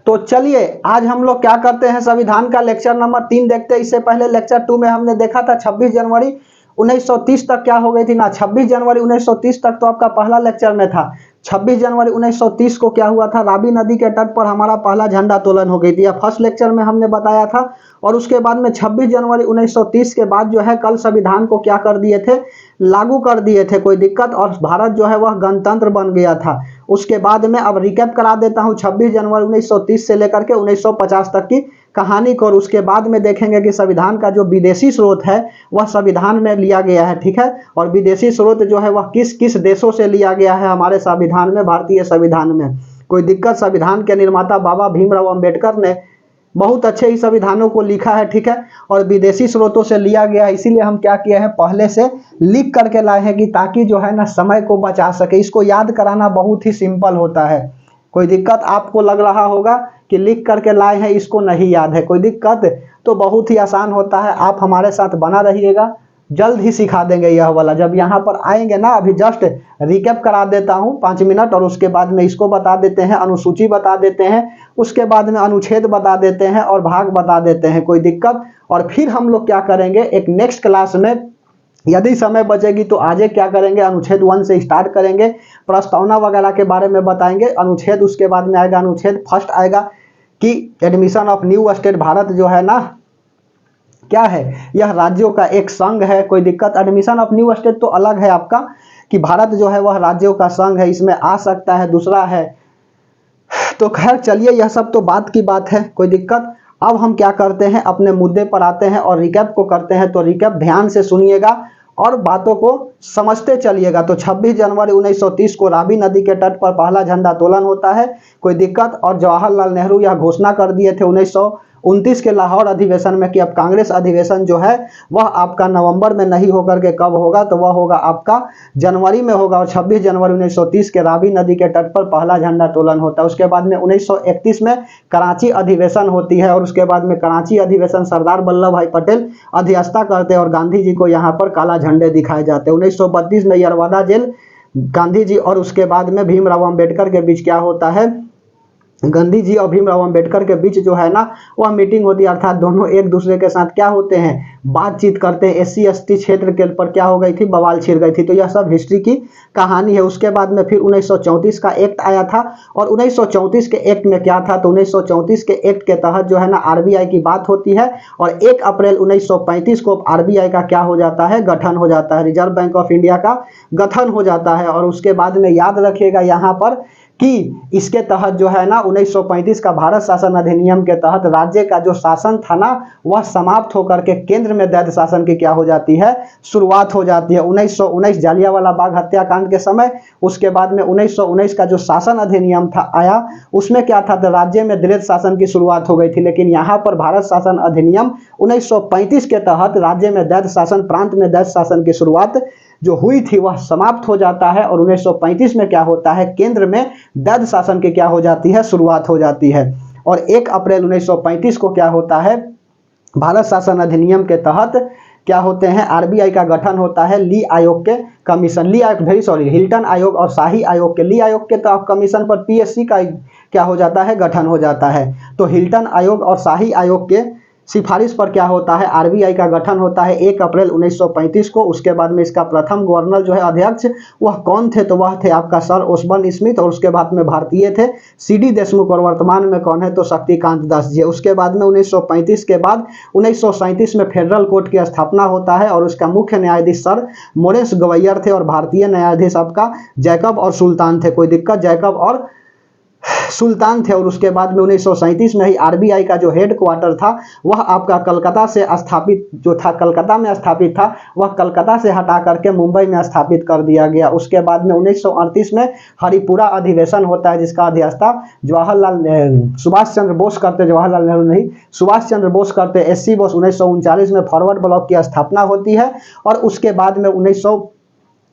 तो चलिए आज हम लोग क्या करते हैं, संविधान का लेक्चर नंबर 3 देखते हैं। इससे पहले लेक्चर 2 में हमने देखा था 26 जनवरी 1930 तक क्या हो गई थी ना। 26 जनवरी 1930 तक तो आपका पहला लेक्चर में था। 26 जनवरी 1930 को क्या हुआ था, रावी नदी के तट पर हमारा पहला झंडा तोलन हो गई थी, यह फर्स्ट लेक्चर में हमने बताया था। और उसके बाद में 26 जनवरी 1930 के बाद जो है कल संविधान को क्या कर दिए थे, लागू कर दिए थे, कोई दिक्कत, और भारत जो है वह गणतंत्र बन गया था। उसके बाद में अब रिकैप करा देता हूं 26 जनवरी 1930 से लेकर के 1950 तक की कहानी को, और उसके बाद में देखेंगे कि संविधान का जो विदेशी स्रोत है वह संविधान में लिया गया है, ठीक है। और विदेशी स्रोत जो है वह किस किस देशों से लिया गया है हमारे संविधान में, भारतीय संविधान में। कोई दिक्कत, संविधान के निर्माता बाबा भीमराव अंबेडकर ने बहुत अच्छे ही संविधानों को लिखा है, ठीक है। और विदेशी स्रोतों से लिया गया है, इसीलिए हम क्या किए हैं, पहले से लिख करके लाए हैं कि ताकि जो है ना समय को बचा सके। इसको याद कराना बहुत ही सिंपल होता है। कोई दिक्कत आपको लग रहा होगा कि लिख करके लाए हैं, इसको नहीं याद है, कोई दिक्कत, तो बहुत ही आसान होता है। आप हमारे साथ बना रहिएगा, जल्द ही सिखा देंगे यह वाला। जब यहाँ पर आएंगे ना, अभी जस्ट रिकैप करा देता हूँ 5 मिनट, और उसके बाद में इसको बता देते हैं, अनुसूची बता देते हैं, उसके बाद में अनुच्छेद बता देते हैं और भाग बता देते हैं, कोई दिक्कत। और फिर हम लोग क्या करेंगे, एक नेक्स्ट क्लास में यदि समय बचेगी तो आज क्या करेंगे, अनुच्छेद 1 से स्टार्ट करेंगे, प्रस्तावना वगैरह के बारे में बताएंगे। अनुच्छेद उसके बाद में आएगा, अनुच्छेद फर्स्ट आएगा कि admission of new state, Bharat जो है ना क्या है, यह राज्यों का एक संघ है, कोई दिक्कत। एडमिशन ऑफ न्यू स्टेट तो अलग है आपका, कि भारत जो है वह राज्यों का संघ है, इसमें आ सकता है, दूसरा है। तो खैर चलिए, यह सब तो बात की बात है, कोई दिक्कत। अब हम क्या करते हैं, अपने मुद्दे पर आते हैं और रिकैप को करते हैं। तो रिकैप ध्यान से सुनिएगा और बातों को समझते चलिएगा। तो 26 जनवरी 1930 को रावी नदी के तट पर पहला झंडा तोलन होता है, कोई दिक्कत। और जवाहरलाल नेहरू यह घोषणा कर दिए थे 1929 के लाहौर अधिवेशन में कि अब कांग्रेस अधिवेशन जो है वह आपका नवंबर में नहीं होकर के कब होगा, तो वह होगा आपका जनवरी में होगा। और 26 जनवरी 1930 के रावी नदी के तट पर पहला झंडा तोलन होता है। उसके बाद में 1931 में कराची अधिवेशन होती है, और उसके बाद में कराची अधिवेशन सरदार वल्लभ भाई पटेल अध्यक्षता करते हैं और गांधी जी को यहाँ पर काला झंडे दिखाए जाते हैं। 1932 में यरवादा जेल, गांधी जी और उसके बाद में भीमराव अंबेडकर के बीच क्या होता है, गांधी जी और भीमराव अंबेडकर के बीच जो है ना वह मीटिंग होती है, अर्थात दोनों एक दूसरे के साथ क्या होते हैं, बातचीत करते हैं। SC ST क्षेत्र के ऊपर क्या हो गई थी, बवाल छिड़ गई थी। तो यह सब हिस्ट्री की कहानी है। उसके बाद में फिर 1934 का एक्ट आया था, और 1934 के एक्ट में क्या था, तो 1934 के एक्ट के तहत जो है ना RBI की बात होती है, और 1 अप्रैल 1935 को RBI का क्या हो जाता है, गठन हो जाता है, रिजर्व बैंक ऑफ इंडिया का गठन हो जाता है। और उसके बाद में याद रखिएगा यहाँ पर कि इसके तहत जो है ना 1935 का भारत शासन अधिनियम के तहत राज्य का जो शासन था ना वह समाप्त होकर के केंद्र में दैध शासन की क्या हो जाती है, शुरुआत हो जाती है। 1919 जालियांवाला बाग हत्याकांड के समय, उसके बाद में 1919 का जो शासन अधिनियम था आया, उसमें क्या था, तो राज्य में दृढ़ शासन की शुरुआत हो गई थी। लेकिन यहाँ पर भारत शासन अधिनियम 1935 के तहत राज्य में दैध शासन, प्रांत में दैध शासन की शुरुआत जो हुई थी वह समाप्त हो जाता है, और 1935 में क्या होता है, केंद्र में दैध शासन की क्या हो जाती है, शुरुआत हो जाती है। और 1 अप्रैल 1935 को क्या होता है, भारत शासन अधिनियम के तहत क्या होते हैं, RBI का गठन होता है, ली आयोग के कमीशन, हिल्टन आयोग और शाही आयोग के, ली आयोग के तहत कमीशन पर PSC का क्या हो जाता है, गठन हो जाता है। तो हिल्टन आयोग और शाही आयोग के सिफारिश पर क्या होता है, RBI का गठन होता है 1 अप्रैल 1935 को। उसके बाद में इसका प्रथम गवर्नर जो है, अध्यक्ष, वह कौन थे, तो वह थे आपका सर ओसबर्न स्मिथ, और उसके बाद में भारतीय थे CD देशमुख, और वर्तमान में कौन है, तो शक्तिकांत दास जी। उसके बाद में 1935 के बाद 1937 में फेडरल कोर्ट की स्थापना होता है, और उसका मुख्य न्यायाधीश सर मोरेस गवैयर थे, और भारतीय न्यायाधीश आपका जैकब और सुल्तान थे, कोई दिक्कत, जैकब और सुल्तान थे। और उसके बाद में 1937 में ही RBI का जो हेड क्वार्टर था वह आपका कलकत्ता से स्थापित, जो था कलकत्ता में स्थापित था, वह कलकत्ता से हटा करके मुंबई में स्थापित कर दिया गया। उसके बाद में 1938 में हरिपुरा अधिवेशन होता है, जिसका अध्यक्षता सुभाष चंद्र बोस करते, जवाहरलाल नेहरू नहीं, सुभाष चंद्र बोस करते, SC बोस। 1939 में फॉरवर्ड ब्लॉक की स्थापना होती है, और उसके बाद में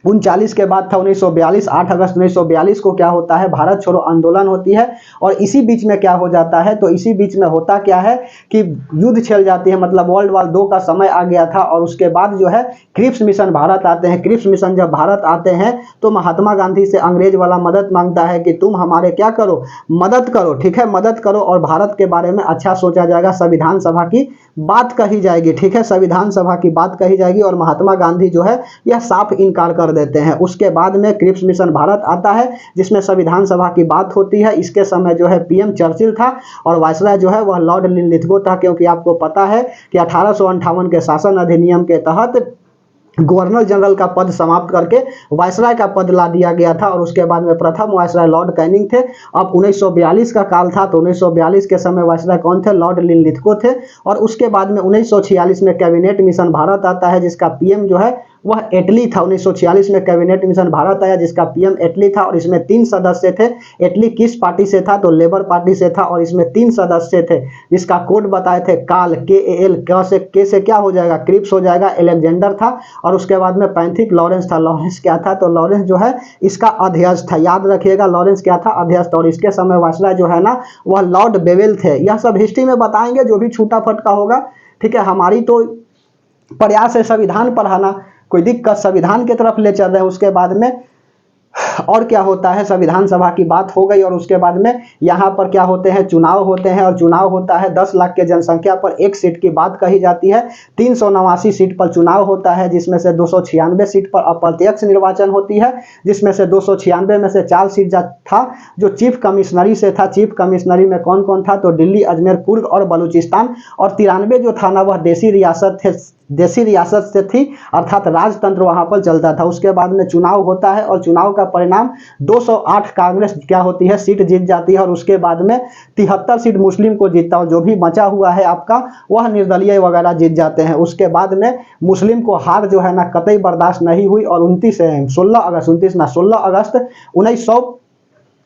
39 के बाद था 1942, 8 अगस्त 1942 को क्या होता है, भारत छोड़ो आंदोलन होती है। और इसी बीच में क्या हो जाता है, तो इसी बीच में होता क्या है कि युद्ध छिड़ जाती है, मतलब वर्ल्ड वॉर 2 का समय आ गया था। और उसके बाद जो है क्रिप्स मिशन भारत आते हैं। क्रिप्स मिशन जब भारत आते हैं तो महात्मा गांधी से अंग्रेज वाला मदद मांगता है कि तुम हमारे क्या करो, मदद करो, ठीक है, मदद करो और भारत के बारे में अच्छा सोचा जाएगा, संविधान सभा की बात कही जाएगी, ठीक है, संविधान सभा की बात कही जाएगी। और महात्मा गांधी जो है यह साफ इनकार कर देते हैं। उसके बाद में क्रिप्स मिशन भारत आता है जिसमें संविधान सभा की बात होती है। इसके समय जो है पीएम चर्चिल था और वायसराय जो है वह लॉर्ड लिनलिथगो था, क्योंकि आपको पता है कि 1858 के शासन अधिनियम के तहत गवर्नर जनरल का पद समाप्त करके वायसराय का पद ला दिया गया था। और उसके बाद में प्रथम वायसराय लॉर्ड कैनिंग थे। अब 1942 का काल था, तो 1942 के समय वायसराय कौन थे, लॉर्ड लिनलिथगो थे। और उसके बाद में 1946 में कैबिनेट मिशन भारत आता है जिसका पीएम जो है वह एटली था। 1946 में कैबिनेट मिशन भारत आया जिसका पीएम एटली था। और इसमें 3 सदस्य थे। एटली किस पार्टी से था, तो लेबर पार्टी से था। और इसमें 3 सदस्य थे जिसका कोड बताए थे काल, KAL, के से क्या हो जाएगा, क्रिप्स हो जाएगा, एलेक्जेंडर था। और उसके बाद में पैंथिक लॉरेंस था। लॉरेंस क्या था, तो लॉरेंस जो है इसका अध्यक्ष था, याद रखिएगा, लॉरेंस क्या था, अध्यक्ष। और इसके समय वायसराय जो है ना वह लॉर्ड बेवेल थे। यह सब हिस्ट्री में बताएंगे जो भी छूटा फटका होगा, ठीक है। हमारी तो प्रयास है संविधान पढ़ाना, कोई दिक्कत, संविधान की तरफ ले चल रहे हैं। उसके बाद में और क्या होता है, संविधान सभा की बात हो गई। और उसके बाद में यहाँ पर क्या होते हैं, चुनाव होते हैं। और चुनाव होता है 10 लाख के जनसंख्या पर 1 सीट की बात कही जाती है। 389 सीट पर चुनाव होता है जिसमें से 296 सीट पर अप्रत्यक्ष निर्वाचन होती है, जिसमें से 296 में से 4 सीट था जो चीफ कमिश्नरी से था। चीफ कमिश्नरी में कौन कौन था, तो दिल्ली, अजमेर, कुर्ग और बलूचिस्तान। और 93 जो था ना वह देसी रियासत से थी, अर्थात राजतंत्र वहां पर चलता था। उसके बाद में चुनाव होता है और चुनाव का परिणाम 208 कांग्रेस क्या होती है, सीट जीत जाती है। और उसके बाद में 73 सीट मुस्लिम को जीतता है, जो भी बचा हुआ है आपका वह निर्दलीय वगैरह जीत जाते हैं। उसके बाद में मुस्लिम को हार जो है ना कतई बर्दाश्त नहीं हुई और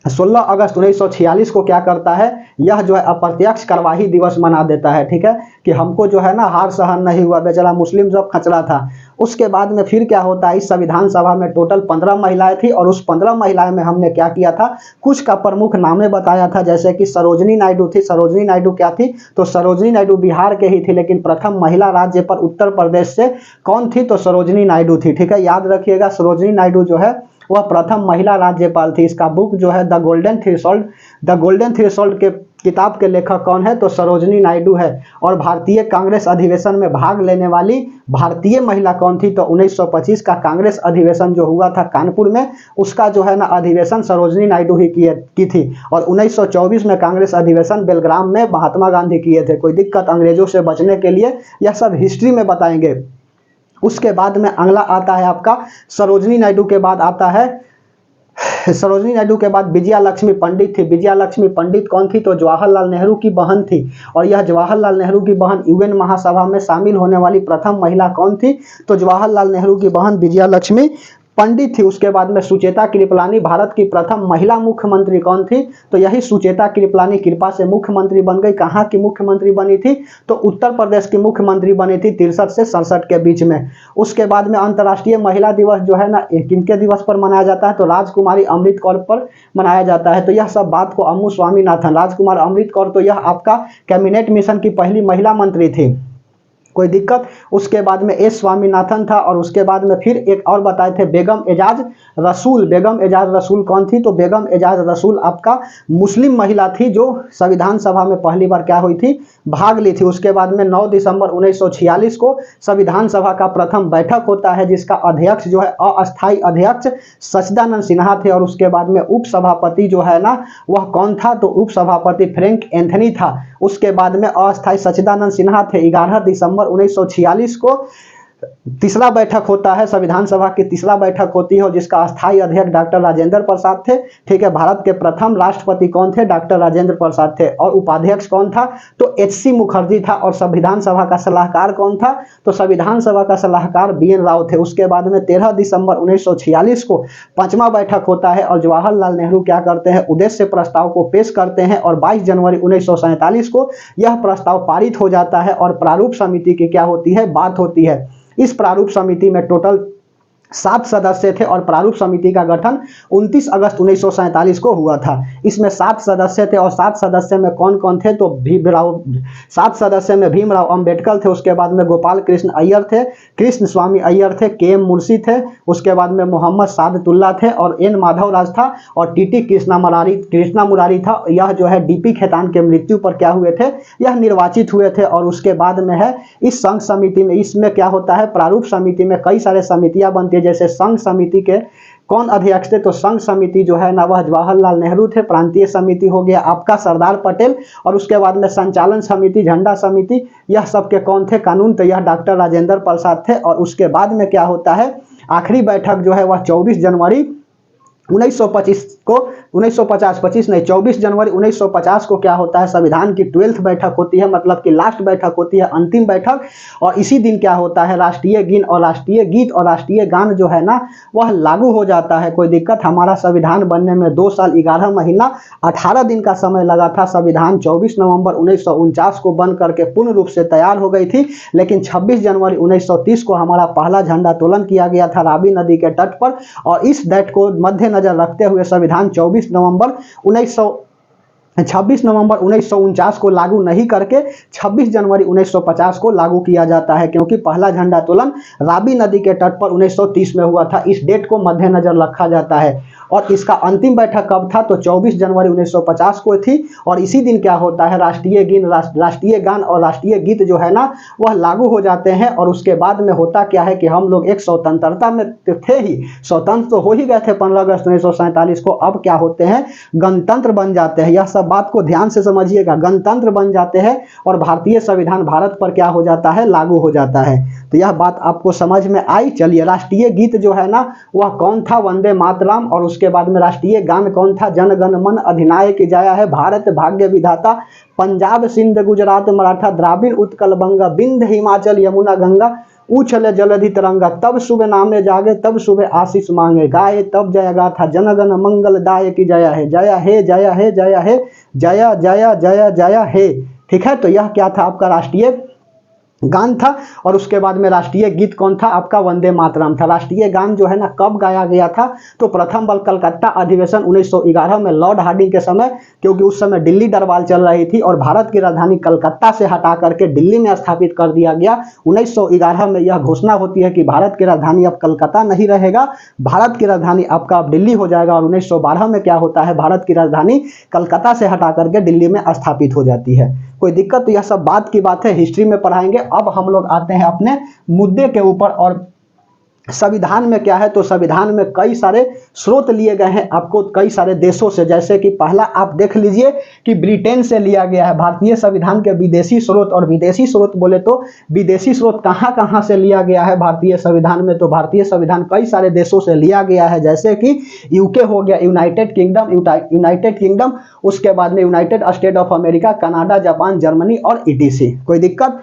16 अगस्त 1946 को क्या करता है, यह जो है अप्रत्यक्ष कार्यवाही दिवस मना देता है, ठीक है, कि हमको जो है ना हार सहन नहीं हुआ, बेचारा मुस्लिम जब खचरा था। उसके बाद में फिर क्या होता है, इस संविधान सभा में टोटल 15 महिलाएं थी। और उस 15 महिलाएं में हमने क्या किया था, कुछ का प्रमुख नामे बताया था, जैसे कि सरोजनी नायडू थी। सरोजनी नायडू क्या थी, तो सरोजनी नायडू बिहार के ही थी, लेकिन प्रथम महिला राज्य पर उत्तर प्रदेश से कौन थी, तो सरोजनी नायडू थी, ठीक है, याद रखिएगा। सरोजनी नायडू जो है वह प्रथम महिला राज्यपाल थी। इसका बुक जो है द गोल्डन थ्रेशोल्ड के किताब के लेखक कौन है, तो सरोजनी नायडू है। और भारतीय कांग्रेस अधिवेशन में भाग लेने वाली भारतीय महिला कौन थी, तो 1925 का कांग्रेस अधिवेशन जो हुआ था कानपुर में, उसका जो है ना अधिवेशन सरोजनी नायडू ही की थी। और 1924 में कांग्रेस अधिवेशन बेलग्राम में महात्मा गांधी किए थे। कोई दिक्कत, अंग्रेजों से बचने के लिए, यह सब हिस्ट्री में बताएंगे। उसके बाद में अगला आता है आपका सरोजनी नायडू के बाद आता है, सरोजनी नायडू के बाद विजया लक्ष्मी पंडित थी। विजया लक्ष्मी पंडित कौन थी, तो जवाहरलाल नेहरू की बहन थी। और यह जवाहरलाल नेहरू की बहन UN महासभा में शामिल होने वाली प्रथम महिला कौन थी, तो जवाहरलाल नेहरू की बहन विजया लक्ष्मी पंडित थी। उसके बाद में सुचेता कृपलानी, भारत की प्रथम महिला मुख्यमंत्री कौन थी, तो यही सुचेता कृपलानी कृपा से मुख्यमंत्री बन गई। कहाँ की मुख्यमंत्री बनी थी, तो उत्तर प्रदेश की मुख्यमंत्री बनी थी 63 से 67 के बीच में। उसके बाद में अंतर्राष्ट्रीय महिला दिवस जो है ना किनके दिवस पर मनाया जाता है, तो राजकुमारी अमृत कौर पर मनाया जाता है। तो यह सब बात को अम्मू स्वामीनाथन, राजकुमार अमृत कौर, तो यह आपका कैबिनेट मिशन की पहली महिला मंत्री थी। कोई दिक्कत। उसके बाद में एस स्वामीनाथन था। और उसके बाद में फिर एक और बताए थे बेगम एजाज रसूल। बेगम एजाज रसूल कौन थी, तो बेगम एजाज रसूल आपका मुस्लिम महिला थी जो संविधान सभा में पहली बार क्या हुई थी, भाग ली थी। उसके बाद में 9 दिसंबर 1946 को संविधान सभा का प्रथम बैठक होता है जिसका अध्यक्ष जो है अस्थायी अध्यक्ष सच्चिदानंद सिन्हा थे। और उसके बाद में उपसभापति जो है ना वह कौन था, तो उपसभापति फ्रैंक एंथनी था। उसके बाद में अस्थायी सच्चिदानंद सिन्हा थे। 11 दिसंबर 1946 को तीसरा बैठक होता है, संविधान सभा की तीसरा बैठक होती है और जिसका अस्थायी अध्यक्ष डॉक्टर राजेंद्र प्रसाद थे। ठीक है, भारत के प्रथम राष्ट्रपति कौन थे, डॉक्टर राजेंद्र प्रसाद थे। और उपाध्यक्ष कौन था, तो HC मुखर्जी था। और संविधान सभा का सलाहकार कौन था, तो संविधान सभा का सलाहकार BN राव थे। उसके बाद में 13 दिसंबर 1946 को पांचवा बैठक होता है और जवाहरलाल नेहरू क्या करते हैं, उद्देश्य प्रस्ताव को पेश करते हैं और 22 जनवरी 1947 को यह प्रस्ताव पारित हो जाता है और प्रारूप समिति की क्या होती है, बात होती है। इस प्रारूप समिति में टोटल 7 सदस्य थे और प्रारूप समिति का गठन 29 अगस्त 1947 को हुआ था। इसमें 7 सदस्य थे और 7 सदस्य में कौन कौन थे तो 7 सदस्य में भीमराव अंबेडकर थे, उसके बाद में गोपाल कृष्ण अय्यर थे, कृष्ण स्वामी अय्यर थे, के.एम. मुंशी थे, उसके बाद में मोहम्मद सादतुल्ला थे और एन माधव राज था और टी.टी. कृष्णा मुरारी था। यह जो है डी.पी. खेतान के मृत्यु पर क्या हुए थे, यह निर्वाचित हुए थे। और उसके बाद में है इस संघ समिति में, इसमें क्या होता है, प्रारूप समिति में कई सारे समितियां बनती है। जैसे संघ समिति के कौन अध्यक्ष थे तो संघ समिति जो है ना वह जवाहरलाल नेहरू थे। प्रांतीय समिति हो गया आपका सरदार पटेल और उसके बाद में संचालन समिति, झंडा समिति, यह सब के कौन थे, कानून तो यह डॉक्टर राजेंद्र प्रसाद थे। और उसके बाद में क्या होता है, आखिरी बैठक जो है वह 24 जनवरी 1925 को 24 जनवरी 1950 को क्या होता है, संविधान की 12th बैठक होती है, मतलब कि लास्ट बैठक होती है, अंतिम बैठक। और इसी दिन क्या होता है, राष्ट्रीय गीत और राष्ट्रीय गान जो है ना वह लागू हो जाता है। कोई दिक्कत, हमारा संविधान बनने में 2 साल 11 महीना 18 दिन का समय लगा था। संविधान 24 नवंबर 1949 को बन करके पूर्ण रूप से तैयार हो गई थी, लेकिन 26 जनवरी 1930 को हमारा पहला झंडोत्तोलन किया गया था रावी नदी के तट पर। और इस डेट को मध्य नजर रखते हुए संविधान 26 नवंबर 1949 को लागू नहीं करके 26 जनवरी 1950 को लागू किया जाता है, क्योंकि पहला झंडोत्तोलन रावी नदी के तट पर 1930 में हुआ था। इस डेट को मद्देनजर रखा जाता है। और इसका अंतिम बैठक कब था तो 24 जनवरी 1950 को थी। और इसी दिन क्या होता है, राष्ट्रीय गान और राष्ट्रीय गीत जो है ना वह लागू हो जाते हैं। और उसके बाद में होता क्या है कि हम लोग एक स्वतंत्रता में थे ही, स्वतंत्र तो हो ही गए थे 15 अगस्त 1947 को, अब क्या होते हैं, गणतंत्र बन जाते हैं। यह सब बात को ध्यान से समझिएगा, गणतंत्र बन जाते हैं और भारतीय संविधान भारत पर क्या हो जाता है, लागू हो जाता है। तो यह बात आपको समझ में आई। चलिए, राष्ट्रीय गीत जो है ना वह कौन था, वंदे मातरम। और उसके बाद में राष्ट्रीय गान कौन था, जन गण मन अधिनायक जया है, भारत भाग्य विधाता, पंजाब सिंध गुजरात मराठा द्राविड़ उत्कल बंगा, विंध्य हिमाचल यमुना गंगा, उछले जलधि तरंगा, तब सुबह नामे जागे तब सुबह आशीष मांगे, गाए तब जय गाथा, जनगण मंगल दायक जया है, जया है जया है जया है, जया जया जया जया है। ठीक है, तो यह क्या था, आपका राष्ट्रीय गान था। और उसके बाद में राष्ट्रीय गीत कौन था, आपका वंदे मातरम था। राष्ट्रीय गान जो है ना कब गाया गया था तो प्रथम बल कलकत्ता अधिवेशन 1911 में लॉर्ड हार्डिंग के समय, क्योंकि उस समय दिल्ली दरबार चल रही थी और भारत की राजधानी कलकत्ता से हटा करके दिल्ली में स्थापित कर दिया गया। 1911 में यह घोषणा होती है कि भारत की राजधानी अब कलकत्ता नहीं रहेगा, भारत की राजधानी आपका अब दिल्ली हो जाएगा। और 1912 में क्या होता है, भारत की राजधानी कलकत्ता से हटा करके दिल्ली में स्थापित हो जाती है। कोई दिक्कत, तो यह सब बात की बात है, हिस्ट्री में पढ़ाएंगे। अब हम लोग आते हैं अपने मुद्दे के ऊपर। और संविधान में क्या है तो संविधान में कई सारे स्रोत लिए गए हैं आपको कई सारे देशों से। जैसे कि पहला आप देख लीजिए कि ब्रिटेन से लिया गया है भारतीय संविधान के विदेशी स्रोत। और विदेशी स्रोत बोले तो विदेशी स्रोत कहाँ कहाँ से लिया गया है भारतीय संविधान में, तो भारतीय संविधान कई सारे देशों से लिया गया है। जैसे कि यूके हो गया, यूनाइटेड किंगडम, उसके बाद में United state of America, Canada, Japan, Germany और ईटीसी। कोई दिक्कत,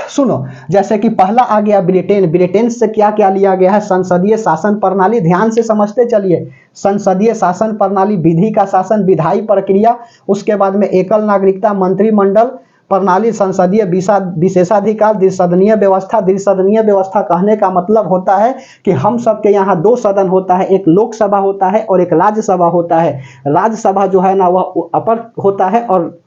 सुनो, जैसे कि पहला आ गया ब्रिटेन से क्या क्या लिया गया है, संसदीय शासन प्रणाली। ध्यान से समझते चलिए, संसदीय शासन प्रणाली, विधि का शासन, विधायी प्रक्रिया, उसके बाद में एकल नागरिकता, मंत्रिमंडल प्रणाली, संसदीय विशेषाधिकार, द्विसदनीय व्यवस्था। द्विसदनीय व्यवस्था कहने का मतलब होता है कि हम सबके यहाँ 2 सदन होता है, एक लोकसभा होता है और एक राज्यसभा होता है। राज्यसभा जो है ना वह अपर होता है और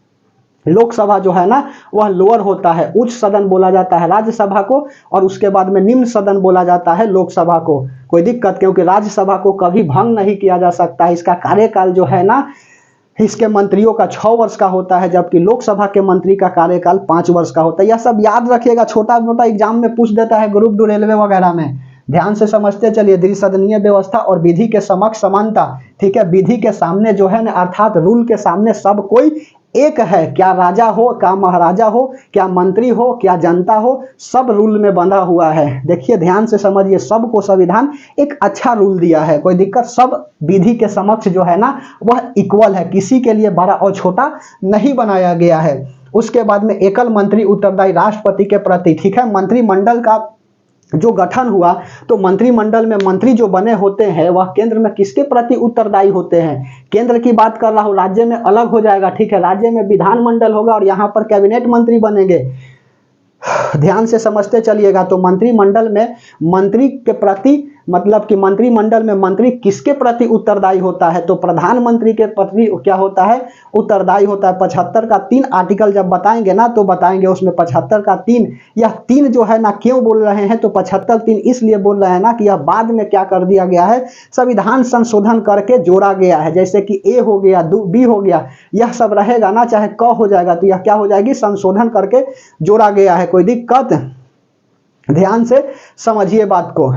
लोकसभा जो है ना वह लोअर होता है। उच्च सदन बोला जाता है राज्यसभा को और उसके बाद में निम्न सदन बोला जाता है लोकसभा को। कोई दिक्कत, क्योंकि राज्यसभा को कभी भंग नहीं किया जा सकता। इसका कार्यकाल जो है ना इसके मंत्रियों का 6 वर्ष का होता है, जबकि लोकसभा के मंत्री का कार्यकाल 5 वर्ष का होता है। यह सब याद रखिएगा, छोटा मोटा एग्जाम में पूछ देता है, ग्रुप 2 रेलवे वगैरह में। ध्यान से समझते चलिए, द्विसदनीय व्यवस्था और विधि के समक्ष समानता। ठीक है, विधि के सामने जो है ना अर्थात रूल के सामने सब कोई एक है। क्या राजा हो, क्या महाराजा हो, क्या मंत्री हो, क्या जनता हो, सब रूल में बंधा हुआ है। देखिए ध्यान से समझिए, सबको संविधान एक अच्छा रूल दिया है। कोई दिक्कत, सब विधि के समक्ष जो है ना वह इक्वल है, किसी के लिए बड़ा और छोटा नहीं बनाया गया है। उसके बाद में एकल मंत्री उत्तरदायी राष्ट्रपति के प्रति। ठीक है, मंत्रिमंडल का जो गठन हुआ तो मंत्रिमंडल में मंत्री जो बने होते हैं वह केंद्र में किसके प्रति उत्तरदायी होते हैं। केंद्र की बात कर रहा हूं, राज्य में अलग हो जाएगा। ठीक है, राज्य में विधानमंडल होगा और यहाँ पर कैबिनेट मंत्री बनेंगे। ध्यान से समझते चलिएगा। तो मंत्रिमंडल में मंत्री के प्रति मतलब कि मंत्रिमंडल में मंत्री किसके प्रति उत्तरदायी होता है? तो प्रधानमंत्री के प्रति क्या होता है? उत्तरदायी होता है। 75 का 3 आर्टिकल जब बताएंगे ना तो बताएंगे उसमें 75 का 3, यह 3 जो है ना क्यों बोल रहे हैं? तो 75-3 इसलिए बोल रहे हैं ना कि यह बाद में क्या कर दिया गया है, संविधान संशोधन करके जोड़ा गया है। जैसे कि ए हो गया, बी हो गया, यह सब रहेगा ना, चाहे क हो जाएगा तो यह क्या हो जाएगी? संशोधन करके जोड़ा गया है। कोई दिक्कत? ध्यान से समझिए बात को।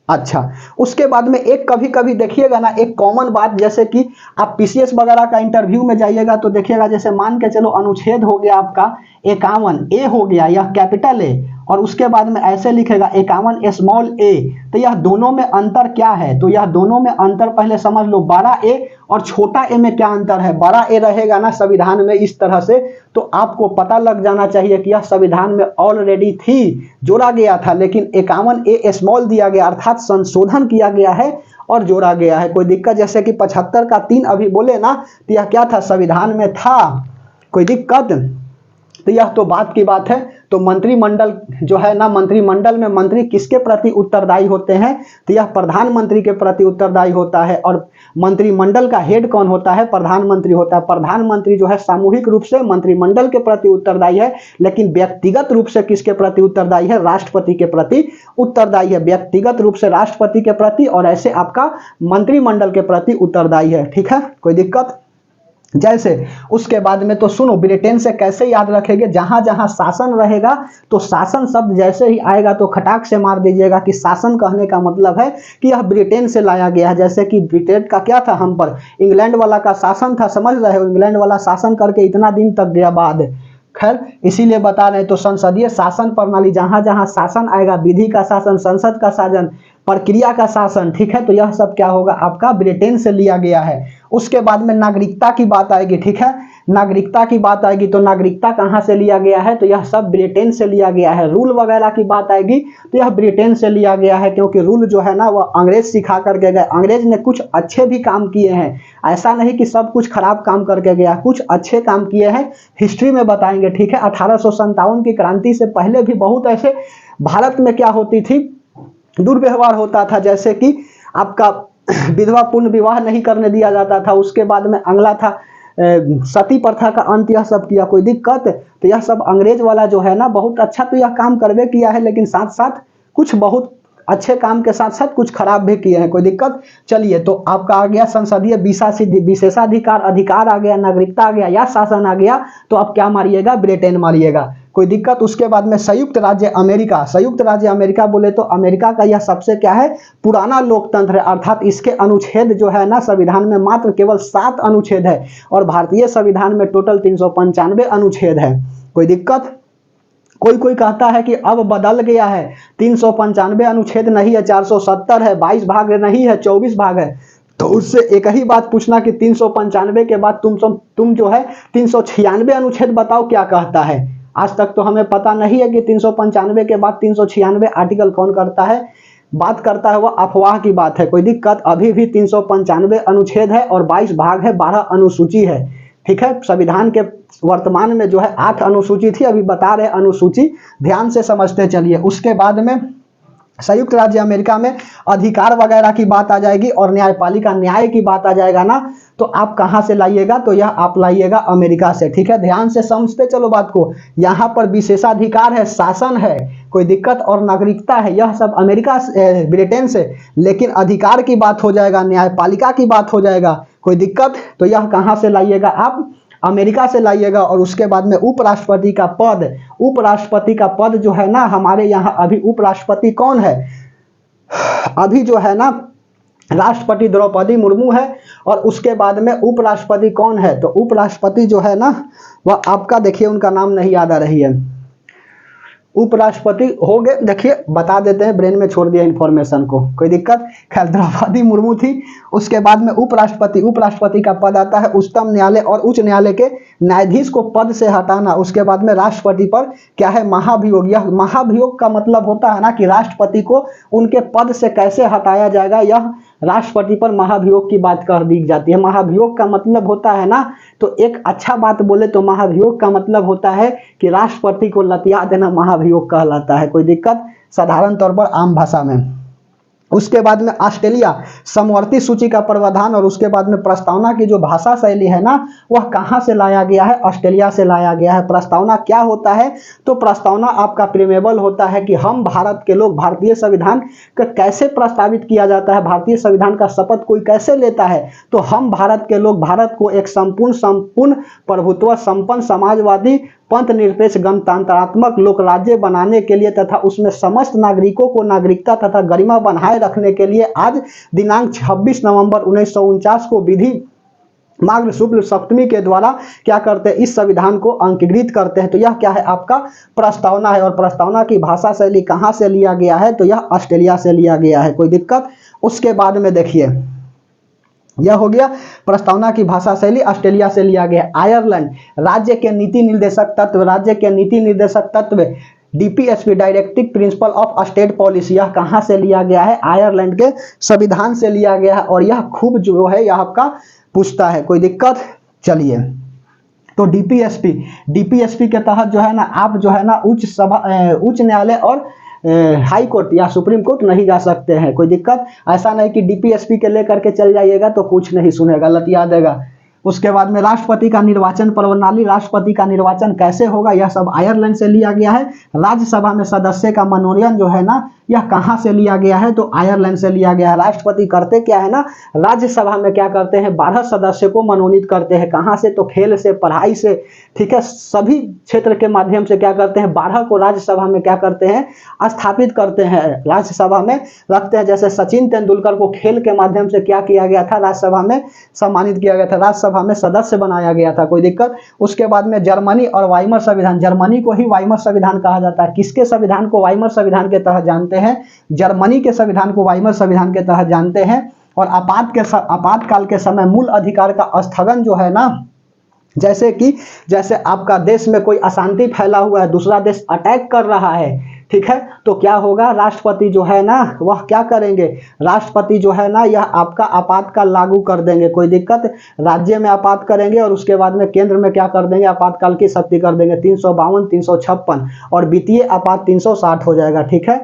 अच्छा, उसके बाद में एक कभी कभी देखिएगा ना एक कॉमन बात, जैसे कि आप पीसीएस वगैरह का इंटरव्यू में जाइएगा तो देखिएगा, जैसे मान के चलो अनुच्छेद हो गया आपका 51, ए हो गया, यह कैपिटल ए, और उसके बाद में ऐसे लिखेगा 51 स्मॉल ए। तो यह दोनों में अंतर क्या है? तो यह दोनों में अंतर पहले समझ लो, बड़ा ए और छोटा ए में क्या अंतर है? बड़ा ए रहेगा ना संविधान में इस तरह से, तो आपको पता लग जाना चाहिए कि यह संविधान में ऑलरेडी थी, जोड़ा गया था, लेकिन 51 ए स्मॉल दिया गया, अर्थात संशोधन किया गया है और जोड़ा गया है। कोई दिक्कत? जैसे कि 75 का 3 अभी बोले ना, तो यह क्या था? संविधान में था। कोई दिक्कत? तो यह तो बात की बात है। तो मंत्रिमंडल जो है ना, मंत्रिमंडल में मंत्री किसके प्रति उत्तरदायी होते हैं? तो यह प्रधानमंत्री के प्रति उत्तरदायी होता है। और मंत्रिमंडल का हेड कौन होता है? प्रधानमंत्री होता है। प्रधानमंत्री जो है सामूहिक रूप से मंत्रिमंडल के प्रति उत्तरदायी है, लेकिन व्यक्तिगत रूप से किसके प्रति उत्तरदायी है? राष्ट्रपति के प्रति उत्तरदायी है। व्यक्तिगत रूप से राष्ट्रपति के प्रति और ऐसे आपका मंत्रिमंडल के प्रति उत्तरदायी है। ठीक है, कोई दिक्कत? जैसे उसके बाद में तो सुनो, ब्रिटेन से कैसे याद रखेंगे? जहां जहां शासन रहेगा तो शासन शब्द जैसे ही आएगा तो खटाक से मार दीजिएगा कि शासन कहने का मतलब है कि यह ब्रिटेन से लाया गया है। जैसे कि ब्रिटेन का क्या था हम पर? इंग्लैंड वाला का शासन था, समझ रहे हो? इंग्लैंड वाला शासन करके इतना दिन तक गया बाद, खैर इसीलिए बता रहे हैं। तो संसदीय शासन प्रणाली, जहां जहां शासन आएगा, विधि का शासन, संसद का शासन, प्रक्रिया का शासन, ठीक है, तो यह सब क्या होगा? आपका ब्रिटेन से लिया गया है। उसके बाद में नागरिकता की बात आएगी, ठीक है, नागरिकता की बात आएगी तो नागरिकता कहाँ से लिया गया है? तो यह सब ब्रिटेन से लिया गया है। रूल वगैरह की बात आएगी तो यह ब्रिटेन से लिया गया है, क्योंकि रूल जो है ना वह अंग्रेज सिखा करके गए। अंग्रेज ने कुछ अच्छे भी काम किए हैं, ऐसा नहीं कि सब कुछ खराब काम करके गया, कुछ अच्छे काम किए हैं, हिस्ट्री में बताएंगे। ठीक है, 1857 की क्रांति से पहले भी बहुत ऐसे भारत में क्या होती थी, दुर्व्यवहार होता था। जैसे कि आपका विधवा पूर्ण विवाह नहीं करने दिया जाता था। उसके बाद में अगला था सती प्रथा का अंत, यह सब किया। कोई दिक्कत? तो यह सब अंग्रेज वाला जो है ना बहुत अच्छा तो यह काम करवे किया है, लेकिन साथ साथ कुछ बहुत अच्छे काम के साथ साथ कुछ खराब भी किए हैं। कोई दिक्कत? चलिए, तो आपका आ गया संसदीय विशेषाधिकार, अधिकार आ गया, नागरिकता आ गया या शासन आ गया, तो आप क्या मारिएगा? ब्रिटेन मारिएगा। कोई दिक्कत? उसके बाद में संयुक्त राज्य अमेरिका। संयुक्त राज्य अमेरिका बोले तो अमेरिका का यह सबसे क्या है? पुराना लोकतंत्र है, अर्थात इसके अनुच्छेद जो है ना संविधान में मात्र केवल 7 अनुच्छेद है और भारतीय संविधान में टोटल 395 अनुच्छेद है। कोई दिक्कत? कोई कोई कहता है कि अब बदल गया है, 395 अनुच्छेद नहीं है, 470 है, 22 भाग नहीं है, 24 भाग है। तो उससे एक ही बात पूछना कि 395 के बाद तुम जो है 396 अनुच्छेद बताओ क्या कहता है। आज तक तो हमें पता नहीं है कि 395 के बाद 396 आर्टिकल कौन करता है, बात करता है, वह अफवाह की बात है। कोई दिक्कत? अभी भी 395 अनुच्छेद है और 22 भाग है, 12 अनुसूची है। ठीक है, संविधान के वर्तमान में जो है 8 अनुसूची थी, अभी बता रहे अनुसूची, ध्यान से समझते चलिए। उसके बाद में संयुक्त राज्य अमेरिका में अधिकार वगैरह की बात आ जाएगी और न्यायपालिका, न्याय की बात आ जाएगा ना, तो आप कहां से लाइएगा? तो यह आप लाइएगा अमेरिका से। ठीक है, ध्यान से समझते चलो बात को। यहां पर विशेषाधिकार है, शासन है, कोई दिक्कत, और नागरिकता है, यह सब अमेरिका ब्रिटेन से। लेकिन अधिकार की बात हो जाएगा, न्यायपालिका की बात हो जाएगा, कोई दिक्कत? तो यह कहां से लाइएगा? आप अमेरिका से लाइएगा। और उसके बाद में उपराष्ट्रपति का पद, उपराष्ट्रपति का पद जो है ना हमारे यहाँ अभी उपराष्ट्रपति कौन है? अभी जो है ना राष्ट्रपति द्रौपदी मुर्मू है। और उसके बाद में उपराष्ट्रपति कौन है? तो उपराष्ट्रपति जो है ना वह आपका, देखिए उनका नाम नहीं याद आ रही है, उपराष्ट्रपति हो गए, देखिए बता देते हैं, ब्रेन में छोड़ दिया इन्फॉर्मेशन को, कोई दिक्कत? खैर द्रौपदी मुर्मू थी। उसके बाद में उपराष्ट्रपति, उपराष्ट्रपति का पद आता है उच्चतम न्यायालय और उच्च न्यायालय के न्यायाधीश को पद से हटाना। उसके बाद में राष्ट्रपति पर क्या है? महाभियोग। यह महाभियोग का मतलब होता है ना कि राष्ट्रपति को उनके पद से कैसे हटाया जाएगा, यह राष्ट्रपति पर महाभियोग की बात कर दी जाती है। महाभियोग का मतलब होता है ना तो एक अच्छा बात बोले तो महाभियोग का मतलब होता है कि राष्ट्रपति को लतिया देना महाभियोग कहलाता है। कोई दिक्कत, साधारण तौर पर आम भाषा में। उसके बाद में ऑस्ट्रेलिया समवर्ती सूची का प्रावधान और उसके बाद में प्रस्तावना की जो भाषा शैली है ना, वह कहाँ से लाया गया है? ऑस्ट्रेलिया से लाया गया है। प्रस्तावना क्या होता है? तो प्रस्तावना आपका प्रीमेबल होता है कि हम भारत के लोग भारतीय संविधान का कैसे प्रस्तावित किया जाता है, भारतीय संविधान का शपथ कोई कैसे लेता है, तो हम भारत के लोग भारत को एक संपूर्ण प्रभुत्व संपन्न समाजवादी पंथ निरपेक्ष गणतंत्रात्मक लोक राज्य बनाने के लिए तथा उसमें समस्त नागरिकों को नागरिकता तथा गरिमा बनाए रखने के लिए आज दिनांक 26 नवंबर 1949 को विधि माघ शुक्ल सप्तमी के द्वारा क्या करते हैं? इस संविधान को अंगीकृत करते हैं। तो यह क्या है? आपका प्रस्तावना है। और प्रस्तावना की भाषा शैली कहाँ से लिया गया है? तो यह ऑस्ट्रेलिया से लिया गया है। कोई दिक्कत? उसके बाद में देखिए, यह हो गया प्रस्तावना की भाषा शैली ऑस्ट्रेलिया से लिया गया। आयरलैंड राज्य के नीति निर्देशक तत्व, राज्य के नीति निर्देशक तत्व DPSP directive principle of state policy, यह कहाँ से लिया गया है? आयरलैंड के संविधान से लिया गया है। और यह खूब जो है यह आपका पूछता है। कोई दिक्कत? चलिए, तो डीपीएसपी के तहत जो है ना आप जो है ना उच्च न्यायालय और हाई कोर्ट या सुप्रीम कोर्ट नहीं जा सकते हैं। कोई दिक्कत? ऐसा नहीं कि डीपीएसपी के लेकर के चल जाइएगा तो कुछ नहीं सुनेगा, लतिया देगा। उसके बाद में राष्ट्रपति का निर्वाचन प्रणाली, राष्ट्रपति का निर्वाचन कैसे होगा, यह सब आयरलैंड से लिया गया है। राज्यसभा में सदस्य का मनोनयन जो है ना, यह कहाँ से लिया गया है? तो आयरलैंड से लिया गया है। राष्ट्रपति करते क्या है ना, राज्यसभा में क्या करते हैं? 12 सदस्य को मनोनीत करते हैं। कहाँ से? तो खेल से, पढ़ाई से, ठीक है, सभी क्षेत्र के माध्यम से क्या करते हैं? 12 को राज्यसभा में क्या करते हैं? स्थापित करते हैं, राज्यसभा में रखते हैं। जैसे सचिन तेंदुलकर को खेल के माध्यम से क्या किया गया था? राज्यसभा में सम्मानित किया गया था, राज्यसभा में सदस्य बनाया गया था। कोई दिक्कत? उसके बाद में जर्मनी और वाइमर संविधान, जर्मनी को ही वाइमर संविधान कहा जाता है। किसके संविधान को वाइमर संविधान के तहत जानते हैं? जर्मनी के संविधान को वाइमर संविधान के तहत जानते हैं। और आपातकाल के समय मूल अधिकार का स्थगन जो है ना, जैसे आपका देश में कोई अशांति फैला हुआ है, दूसरा देश अटैक कर रहा है, ठीक है, तो क्या होगा? राष्ट्रपति जो है ना वह क्या करेंगे? राष्ट्रपति जो है ना यह आपका आपातकाल लागू कर देंगे। कोई दिक्कत? राज्य में आपात करेंगे और उसके बाद में केंद्र में क्या कर देंगे? आपातकाल की शक्ति कर देंगे। 352, 356 और वित्तीय आपात 360 हो जाएगा, ठीक है।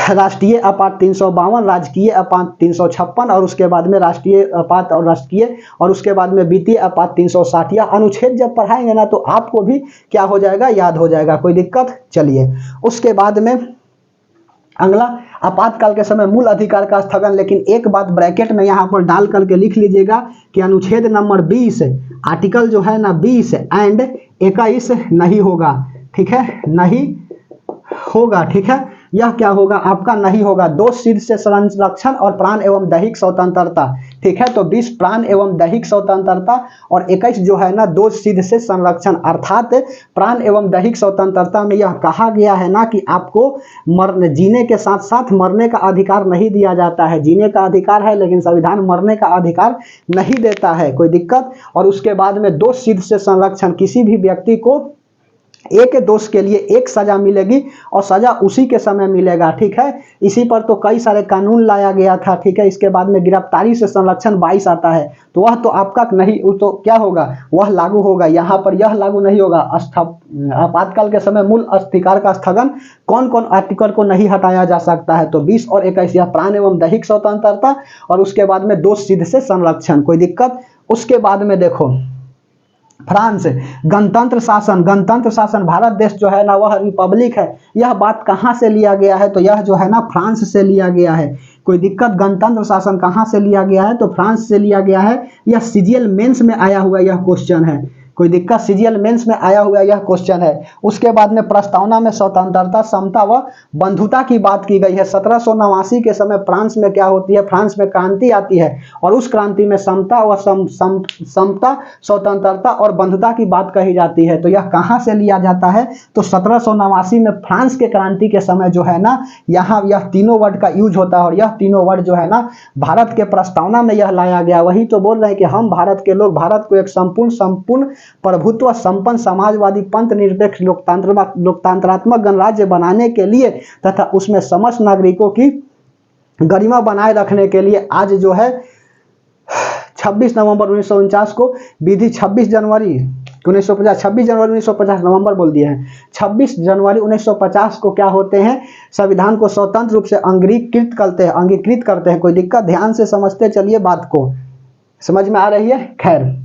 राष्ट्रीय आपात 352, राजकीय आपात 356 और उसके बाद में राष्ट्रीय आपात और राष्ट्रीय और उसके बाद में वित्तीय आपात 360। यह अनुच्छेद जब पढ़ाएंगे ना तो आपको भी क्या हो जाएगा? याद हो जाएगा। कोई दिक्कत? चलिए, उसके बाद में अगला आपातकाल के समय मूल अधिकार का स्थगन। लेकिन एक बात ब्रैकेट में यहाँ पर डाल करके लिख लीजिएगा कि अनुच्छेद नंबर 20 आर्टिकल जो है ना 20 एंड 21 नहीं होगा, ठीक है, नहीं होगा, ठीक है। यह क्या होगा? आपका नहीं होगा। 2 सिद्ध से संरक्षण और प्राण एवं दैहिक स्वतंत्रता, ठीक है, तो 20 प्राण एवं दैहिक स्वतंत्रता और 21 जो है ना 2 सिद्ध से संरक्षण, अर्थात प्राण एवं दैहिक स्वतंत्रता में यह कहा गया है ना कि आपको जीने के साथ साथ मरने का अधिकार नहीं दिया जाता है। जीने का अधिकार है लेकिन संविधान मरने का अधिकार नहीं देता है। कोई दिक्कत? और उसके बाद में 2 सिद्ध से संरक्षण, किसी भी व्यक्ति को एक दोष के लिए एक सजा मिलेगी और सजा उसी के समय मिलेगा, ठीक है। इसी पर तो कई सारे कानून लाया गया था, ठीक है। इसके बाद में गिरफ्तारी से संरक्षण 22 आता है, तो वह तो आपका नहीं, तो क्या होगा? वह लागू होगा। यहाँ पर यह लागू नहीं होगा। आपातकाल के समय मूल अधिकार का स्थगन, कौन कौन आर्टिकल को नहीं हटाया जा सकता है? तो 20 और 21, यह प्राण एवं दैहिक स्वतंत्रता और उसके बाद में 2 सिद्ध से संरक्षण। कोई दिक्कत? उसके बाद में देखो फ्रांस, गणतंत्र शासन। गणतंत्र शासन, भारत देश जो है ना वह रिपब्लिक है। यह बात कहाँ से लिया गया है? तो यह जो है ना फ्रांस से लिया गया है। कोई दिक्कत? गणतंत्र शासन कहाँ से लिया गया है? तो फ्रांस से लिया गया है। यह सीजीएल मेंस में आया हुआ यह क्वेश्चन है। कोई दिक्कत? सीजीएल मेंस में आया हुआ यह क्वेश्चन है। उसके बाद में प्रस्तावना में स्वतंत्रता, समता व बंधुता की बात की गई है। 1789 के समय फ्रांस में क्या होती है? फ्रांस में क्रांति आती है और उस क्रांति में समता व समता, स्वतंत्रता और बंधुता की बात कही जाती है। तो यह कहाँ से लिया जाता है? तो 1789 में फ्रांस के क्रांति के समय जो है ना यहाँ यह तीनों वर्ड का यूज होता है और यह तीनों वर्ड जो है ना भारत के प्रस्तावना में यह लाया गया। वही तो बोल रहे हैं कि हम भारत के लोग भारत को एक संपूर्ण प्रभुत्व संपन्न समाजवादी पंथ निरपेक्ष लोकतंत्रात्मक गणराज्य बनाने के लिए तथा उसमें समस्त नागरिकों की गरिमा बनाए रखने के लिए आज जो है 26 नवंबर 1949 को विधि 26 जनवरी 1950 नवंबर बोल दिए हैं, 26 जनवरी 1950 को क्या होते हैं, संविधान को स्वतंत्र रूप से अंगीकृत करते हैं। कोई दिक्कत, ध्यान से समझते चलिए बात को, समझ में आ रही है। खैर,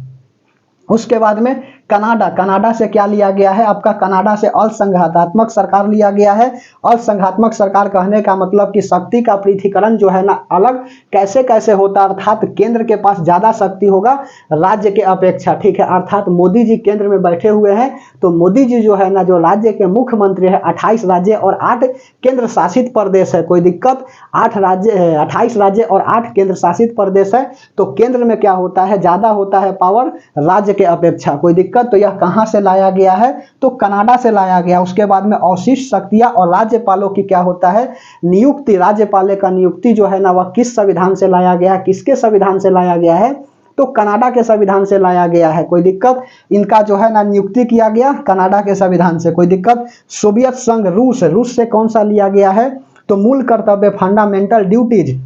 उसके बाद में कनाडा से क्या लिया गया है आपका, कनाडा से असंघातात्मक सरकार लिया गया है। असंघातात्मक सरकार कहने का मतलब कि शक्ति का पृथकीकरण जो है ना अलग कैसे कैसे होता, अर्थात केंद्र के पास ज्यादा शक्ति होगा राज्य के अपेक्षा, ठीक है। अर्थात मोदी जी केंद्र में बैठे हुए हैं, तो मोदी जी जो है ना, जो राज्य के मुख्यमंत्री है, 28 राज्य और 8 केंद्र शासित प्रदेश है। कोई दिक्कत, 28 राज्य और 8 केंद्र शासित प्रदेश है, तो केंद्र में क्या होता है, ज्यादा होता है पावर राज्य के अपेक्षा। कोई दिक्कत, तो यह कहां से लाया गया है, तो कनाडा से लाया गया। उसके बाद में अवशिष्ट शक्तियां और राज्यपालों की क्या होता है, नियुक्ति, राज्यपाल का नियुक्ति जो है ना वह किस संविधान से लाया गया, किसके संविधान से लाया गया है, तो कनाडा के संविधान से लाया गया है। कोई दिक्कत, इनका जो है ना नियुक्ति किया गया कनाडा के संविधान से। कोई दिक्कत, सोवियत संघ रूस से कौन सा लिया गया है, तो मूल कर्तव्य फंडामेंटल ड्यूटीज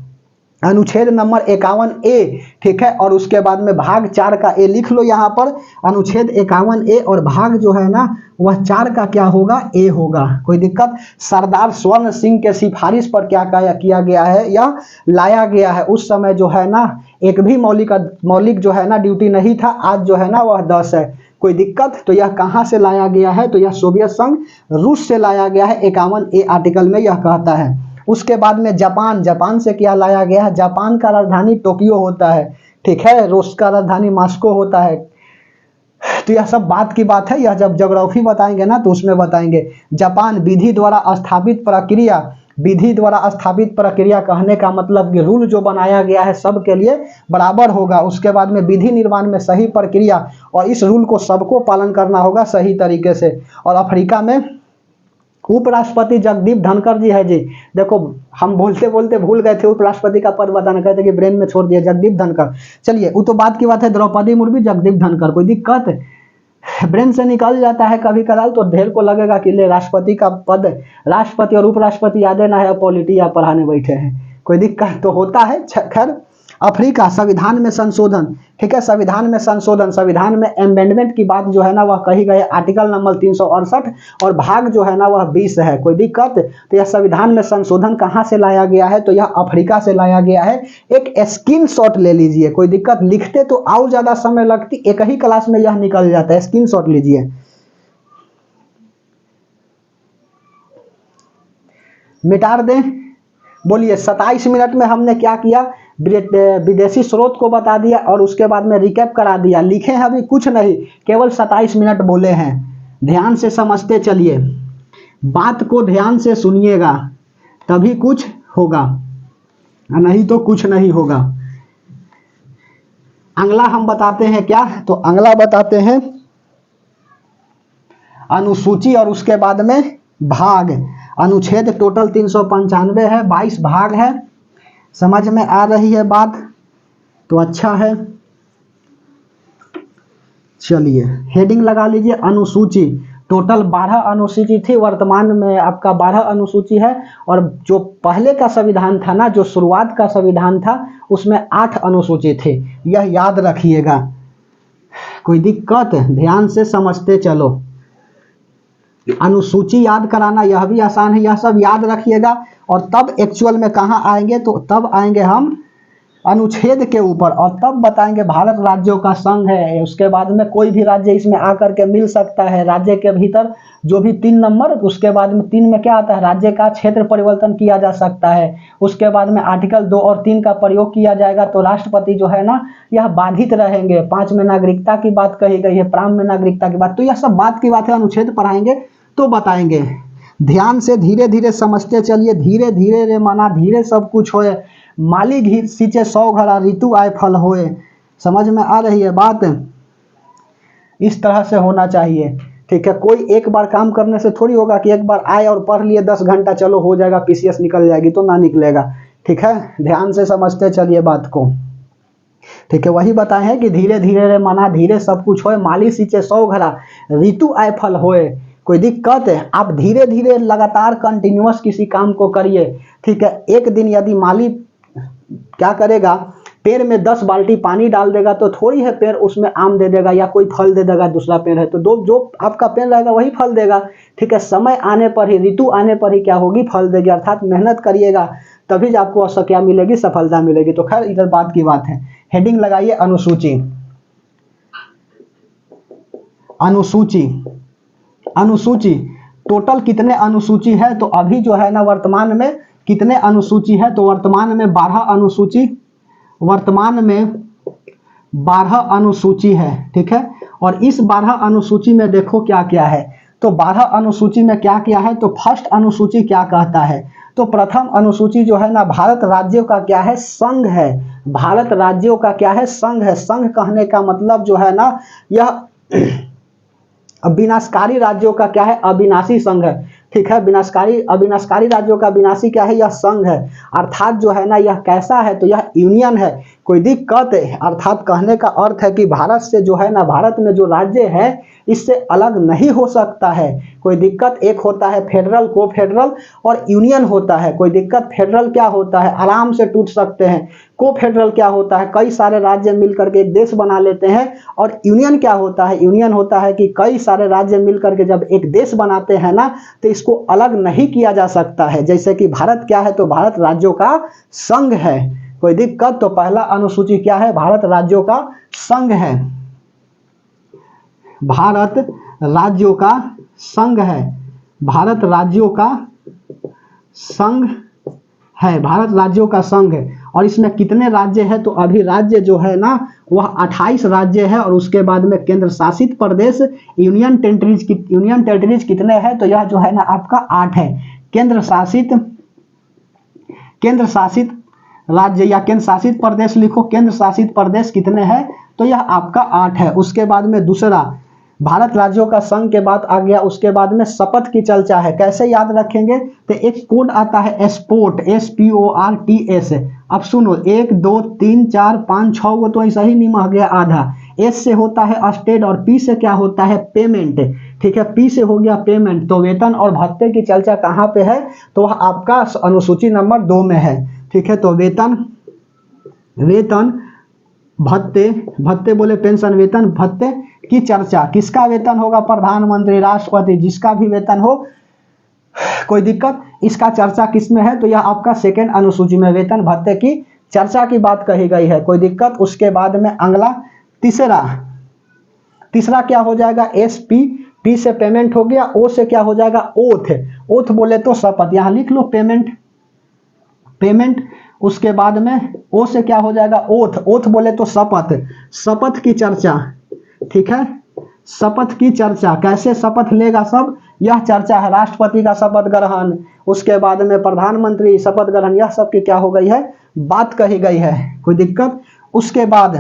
अनुच्छेद नंबर 51A, ठीक है। और उसके बाद में भाग 4 का ए लिख लो यहाँ पर, अनुच्छेद 51A और भाग जो है ना वह 4 का क्या होगा, ए होगा। कोई दिक्कत, सरदार स्वर्ण सिंह के सिफारिश पर क्या किया गया है, यह लाया गया है। उस समय जो है ना एक भी मौलिक जो है ना ड्यूटी नहीं था, आज जो है ना वह 10 है। कोई दिक्कत, तो यह कहाँ से लाया गया है, तो यह सोवियत संघ रूस से लाया गया है, 51A आर्टिकल में यह कहता है। उसके बाद में जापान से क्या लाया गया है, जापान का राजधानी टोक्यो होता है, ठीक है। रूस का राजधानी मॉस्को होता है। तो यह सब बात की बात है, यह जब ज्योग्राफी बताएंगे ना तो उसमें बताएंगे। जापान विधि द्वारा स्थापित प्रक्रिया कहने का मतलब कि रूल जो बनाया गया है सबके लिए बराबर होगा। उसके बाद में विधि निर्माण में सही प्रक्रिया, और इस रूल को सबको पालन करना होगा सही तरीके से। और अफ्रीका में उपराष्ट्रपति जगदीप धनखड़ जी है जी। देखो हम बोलते बोलते भूल गए थे, उपराष्ट्रपति का पद बताना कहते कि ब्रेन में छोड़ दिया, जगदीप धनखड़। चलिए वो तो बात की बात है, द्रौपदी मुर्मू जगदीप धनखड़। कोई दिक्कत, ब्रेन से निकल जाता है कभी कदाल तो ढेर को लगेगा कि ले राष्ट्रपति का पद, राष्ट्रपति और उपराष्ट्रपति याद ना है, पॉलिटी या पढ़ाने बैठे हैं। कोई दिक्कत तो होता है। खैर, अफ्रीका संविधान में संशोधन, ठीक है। संविधान में एमेंडमेंट की बात जो है ना वह कही गई, आर्टिकल नंबर 368 और भाग जो है ना वह 20 है। कोई दिक्कत, तो यह संविधान में संशोधन कहाँ से लाया गया है, तो यह अफ्रीका से लाया गया है। एक स्क्रीनशॉट ले लीजिए, कोई दिक्कत, लिखते तो और ज्यादा समय लगती, एक ही क्लास में यह निकल जाता है। स्क्रीनशॉट लीजिए, मिटा दें। बोलिए, 27 मिनट में हमने क्या किया, विदेशी स्रोत को बता दिया और उसके बाद में रिकैप करा दिया। लिखे हैं अभी कुछ नहीं, केवल 27 मिनट बोले हैं। ध्यान से समझते चलिए, बात को ध्यान से सुनिएगा तभी कुछ होगा, नहीं तो कुछ नहीं होगा। अगला हम बताते हैं क्या, तो अगला बताते हैं अनुसूची और उसके बाद में भाग। अनुच्छेद टोटल 395 है, 22 भाग है। समझ में आ रही है बात, तो अच्छा है। चलिए हेडिंग लगा लीजिए, अनुसूची। टोटल 12 अनुसूची थी, वर्तमान में आपका 12 अनुसूची है। और जो पहले का संविधान था ना, जो शुरुआत का संविधान था, उसमें 8 अनुसूची थे, यह याद रखिएगा। कोई दिक्कत, ध्यान से समझते चलो। अनुसूची याद कराना यह भी आसान है, यह सब याद रखिएगा। और तब एक्चुअल में कहाँ आएंगे, तो तब आएंगे हम अनुच्छेद के ऊपर, और तब बताएंगे भारत राज्यों का संघ है। उसके बाद में कोई भी राज्य इसमें आकर के मिल सकता है, राज्य के भीतर जो भी 3 नंबर, उसके बाद में 3 में क्या आता है, राज्य का क्षेत्र परिवर्तन किया जा सकता है। उसके बाद में आर्टिकल 2 और 3 का प्रयोग किया जाएगा, तो राष्ट्रपति जो है ना यह बाधित रहेंगे। 5 में नागरिकता की बात कही गई है, प्रारंभ में नागरिकता की बात, तो यह सब बात की बात है। अनुच्छेद पढ़ाएंगे तो बताएंगे। ध्यान से धीरे धीरे समझते चलिए, धीरे धीरे रे माना धीरे सब कुछ होए, माली घी सींचे 100 घड़ा, ऋतु आए फल होए। समझ में आ रही है बात, इस तरह से होना चाहिए, ठीक है। कोई एक बार काम करने से थोड़ी होगा कि एक बार आए और पढ़ लिए 10 घंटा, चलो हो जाएगा, पीसीएस निकल जाएगी, तो ना निकलेगा, ठीक है। ध्यान से समझते चलिए बात को, ठीक है। वही बताए हैं कि धीरे धीरे रे माना धीरे सब कुछ होए, माली सींचे 100 घड़ा, ऋतु आए फल होए। कोई दिक्कत है, आप धीरे धीरे लगातार कंटिन्यूअस किसी काम को करिए, ठीक है। एक दिन यदि माली क्या करेगा, पेड़ में 10 बाल्टी पानी डाल देगा तो थोड़ी है पेड़ उसमें आम दे देगा या कोई फल दे देगा, दूसरा पेड़ है तो दो जो आपका पेड़ रहेगा वही फल देगा। ठीक है, समय आने पर ही, ऋतु आने पर ही क्या होगी, फल देगी। अर्थात मेहनत करिएगा तभी आपको क्या मिलेगी, सफलता मिलेगी। तो खैर इधर बात की बात है। हेडिंग लगाइए अनुसूची। अनुसूची, अनुसूची टोटल कितने अनुसूची है, तो अभी जो है ना वर्तमान में कितने अनुसूची है, तो वर्तमान में 12 अनुसूची, वर्तमान में 12 अनुसूची है। ठीक है, और इस 12 अनुसूची में देखो क्या क्या है, तो 12 अनुसूची में क्या क्या है, तो फर्स्ट अनुसूची क्या कहता है, तो प्रथम अनुसूची जो है ना भारत राज्यों का क्या है, संघ है। भारत राज्यों का क्या है, संघ है। संघ कहने का मतलब जो है ना यह विनाशकारी राज्यों का क्या है, अविनाशी संघ है। ठीक है, विनाशकारी अविनाशकारी राज्यों का विनाशी क्या है, यह संघ है। अर्थात जो है ना यह कैसा है, तो यह यूनियन है। कोई दिक्कत है, अर्थात कहने का अर्थ है कि भारत से जो है ना, भारत में जो राज्य है इससे अलग नहीं हो सकता है। कोई दिक्कत, एक होता है फेडरल, को फेडरल और यूनियन होता है। कोई दिक्कत, फेडरल क्या होता है, आराम से टूट सकते हैं। को फेडरल क्या होता है, कई सारे राज्य मिलकर के एक देश बना लेते हैं। और यूनियन क्या होता है, यूनियन होता है कि कई सारे राज्य मिलकर के जब एक देश बनाते हैं ना, तो इसको अलग नहीं किया जा सकता है। जैसे कि भारत क्या है, तो भारत राज्यों का संघ है। कोई दिक्कत, तो पहला अनुसूची क्या है, भारत राज्यों का संघ है। भारत राज्यों का संघ है, भारत राज्यों का संघ है, भारत राज्यों का संघ है। और इसमें कितने राज्य है, तो अभी राज्य जो है ना वह 28 राज्य है। और उसके बाद में केंद्र शासित प्रदेश, यूनियन टेरिटरीज कितने हैं, तो यह जो है ना आपका 8 है। केंद्र शासित राज्य या केंद्र शासित प्रदेश लिखो, केंद्र शासित प्रदेश कितने हैं, तो यह आपका 8 है। उसके बाद में दूसरा, भारत राज्यों का संघ के बाद आ गया, उसके बाद में शपथ की चर्चा है। कैसे याद रखेंगे, तो एक कोड आता है स्पोर्ट, SPORTS। अब सुनो, 1 2 3 4 5 6 को तो ऐसा ही निमह गया आधा। S से होता है स्टेट और P से क्या होता है, पेमेंट। ठीक है, P से हो गया पेमेंट। तो वेतन और भत्ते की चर्चा कहाँ पे है, तो वह आपका अनुसूची नंबर 2 में है। ठीक है, तो वेतन भत्ते बोले पेंशन, वेतन भत्ते की चर्चा। किसका वेतन होगा, प्रधानमंत्री, राष्ट्रपति, जिसका भी वेतन हो। कोई दिक्कत, इसका चर्चा किसमें है, तो यह आपका सेकंड अनुसूची में वेतन भत्ते की चर्चा की बात कही गई है। कोई दिक्कत। उसके बाद में अगला तीसरा क्या हो जाएगा, SP, P से पेमेंट हो गया, O से क्या हो जाएगा, ओथ बोले तो शपथ, यहां लिख लो पेमेंट। उसके बाद में O से क्या हो जाएगा, ओथ बोले तो शपथ की चर्चा। ठीक है, शपथ की चर्चा, कैसे शपथ लेगा सब, यह चर्चा है। राष्ट्रपति का शपथ ग्रहण, उसके बाद में प्रधानमंत्री शपथ ग्रहण, यह सब की क्या हो गई है, बात कही गई है। कोई दिक्कत। उसके बाद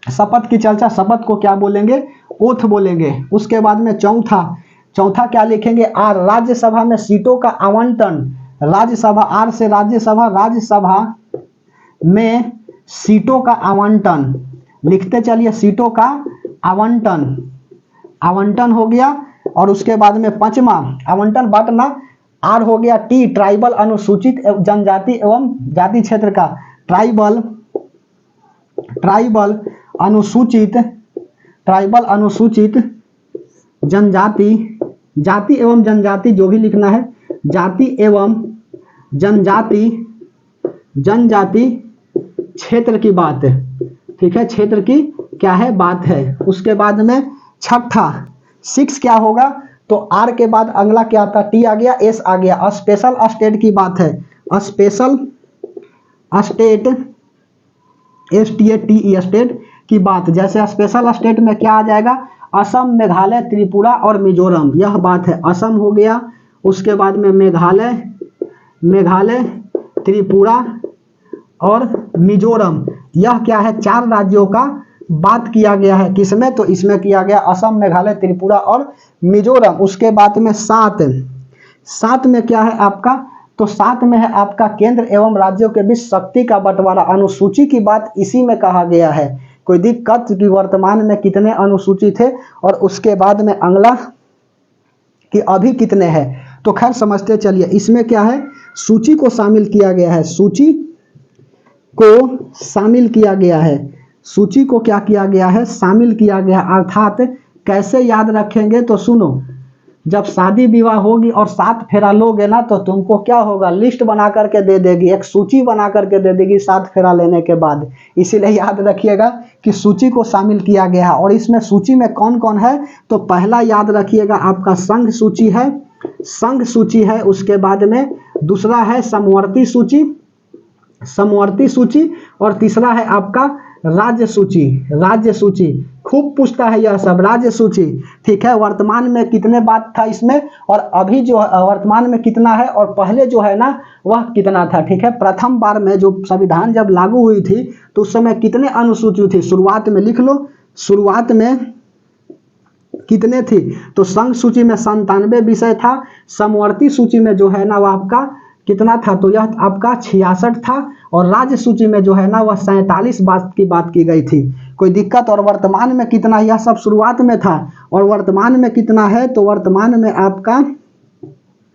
शपथ की चर्चा, शपथ को क्या बोलेंगे, ओथ बोलेंगे। उसके बाद में चौथा क्या लिखेंगे, आर, राज्यसभा में सीटों का आवंटन। राज्यसभा, आर से राज्यसभा में सीटों का आवंटन लिखते चलिए, सीटों का आवंटन हो गया। और उसके बाद में पांचवा, आवंटन बांटना, आर हो गया। T, ट्राइबल अनुसूचित जनजाति एवं जाति क्षेत्र का, ट्राइबल अनुसूचित जनजाति, जाति एवं जनजाति जो भी लिखना है, जाति एवं जनजाति क्षेत्र की बात। ठीक है, क्षेत्र की क्या है, बात है। उसके बाद में छठा 6 क्या होगा, तो आर के बाद अगला क्या आता, T आ गया, S आ गया। स्पेशल स्टेट की बात है, स्पेशल स्टेट, STATE स्टेट की बात। जैसे स्पेशल स्टेट में क्या आ जाएगा, असम, मेघालय, त्रिपुरा और मिजोरम, यह बात है। असम हो गया, उसके बाद में मेघालय, त्रिपुरा और मिजोरम, यह क्या है, 4 राज्यों का बात किया गया है। किसमें, तो इसमें किया गया असम, मेघालय, त्रिपुरा और मिजोरम। उसके बाद में 7 में क्या है आपका, तो 7 में है आपका केंद्र एवं राज्यों के बीच शक्ति का बंटवारा। अनुसूची की बात इसी में कहा गया है। कोई दिक्कत कि वर्तमान में कितने अनुसूची थे, और उसके बाद में अगला कि अभी कितने हैं, तो खैर समझते चलिए। इसमें क्या है, सूची को शामिल किया गया है, सूची को शामिल किया गया है, सूची को क्या किया गया है, शामिल किया गया। अर्थात कैसे याद रखेंगे, तो सुनो, जब शादी विवाह होगी और 7 फेरा लोगे ना, तो तुमको क्या होगा, लिस्ट बना करके दे देगी, एक सूची बना करके दे देगी 7 फेरा लेने के बाद। इसीलिए याद रखिएगा कि सूची को शामिल किया गया है। और इसमें सूची में कौन कौन है, तो पहला याद रखिएगा आपका संघ सूची है, संघ सूची है। उसके बाद में दूसरा है समवर्ती सूची, समवर्ती सूची। और तीसरा है आपका राज्य सूची, राज्य सूची। खूब पूछता है यह सब, राज्य सूची, ठीक है। वर्तमान में कितने बात था इसमें, और अभी जो वर्तमान में कितना है, और पहले जो है ना वह कितना था, ठीक है। प्रथम बार में जो संविधान जब लागू हुई थी तो उस समय कितने अनुसूची थी, शुरुआत में लिख लो, शुरुआत में कितने थी, तो संघ सूची में 97 विषय था। समवर्ती सूची में जो है ना वह आपका कितना था, तो यह आपका 66 था। और राज्य सूची में जो है ना वह 47 बात की गई थी। कोई दिक्कत। और वर्तमान में कितना, यह सब शुरुआत में था। और वर्तमान में कितना है, तो वर्तमान में आपका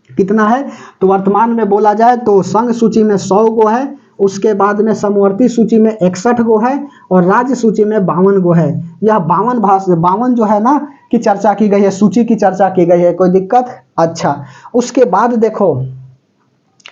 कितना है, तो वर्तमान में बोला जाए तो संघ सूची में 100 गो है, उसके बाद में समवर्ती सूची में 61 गो है, और राज्य सूची में 52 गो है। यह 52 जो है ना की चर्चा की गई है, सूची की चर्चा की गई है। कोई दिक्कत। अच्छा, उसके बाद देखो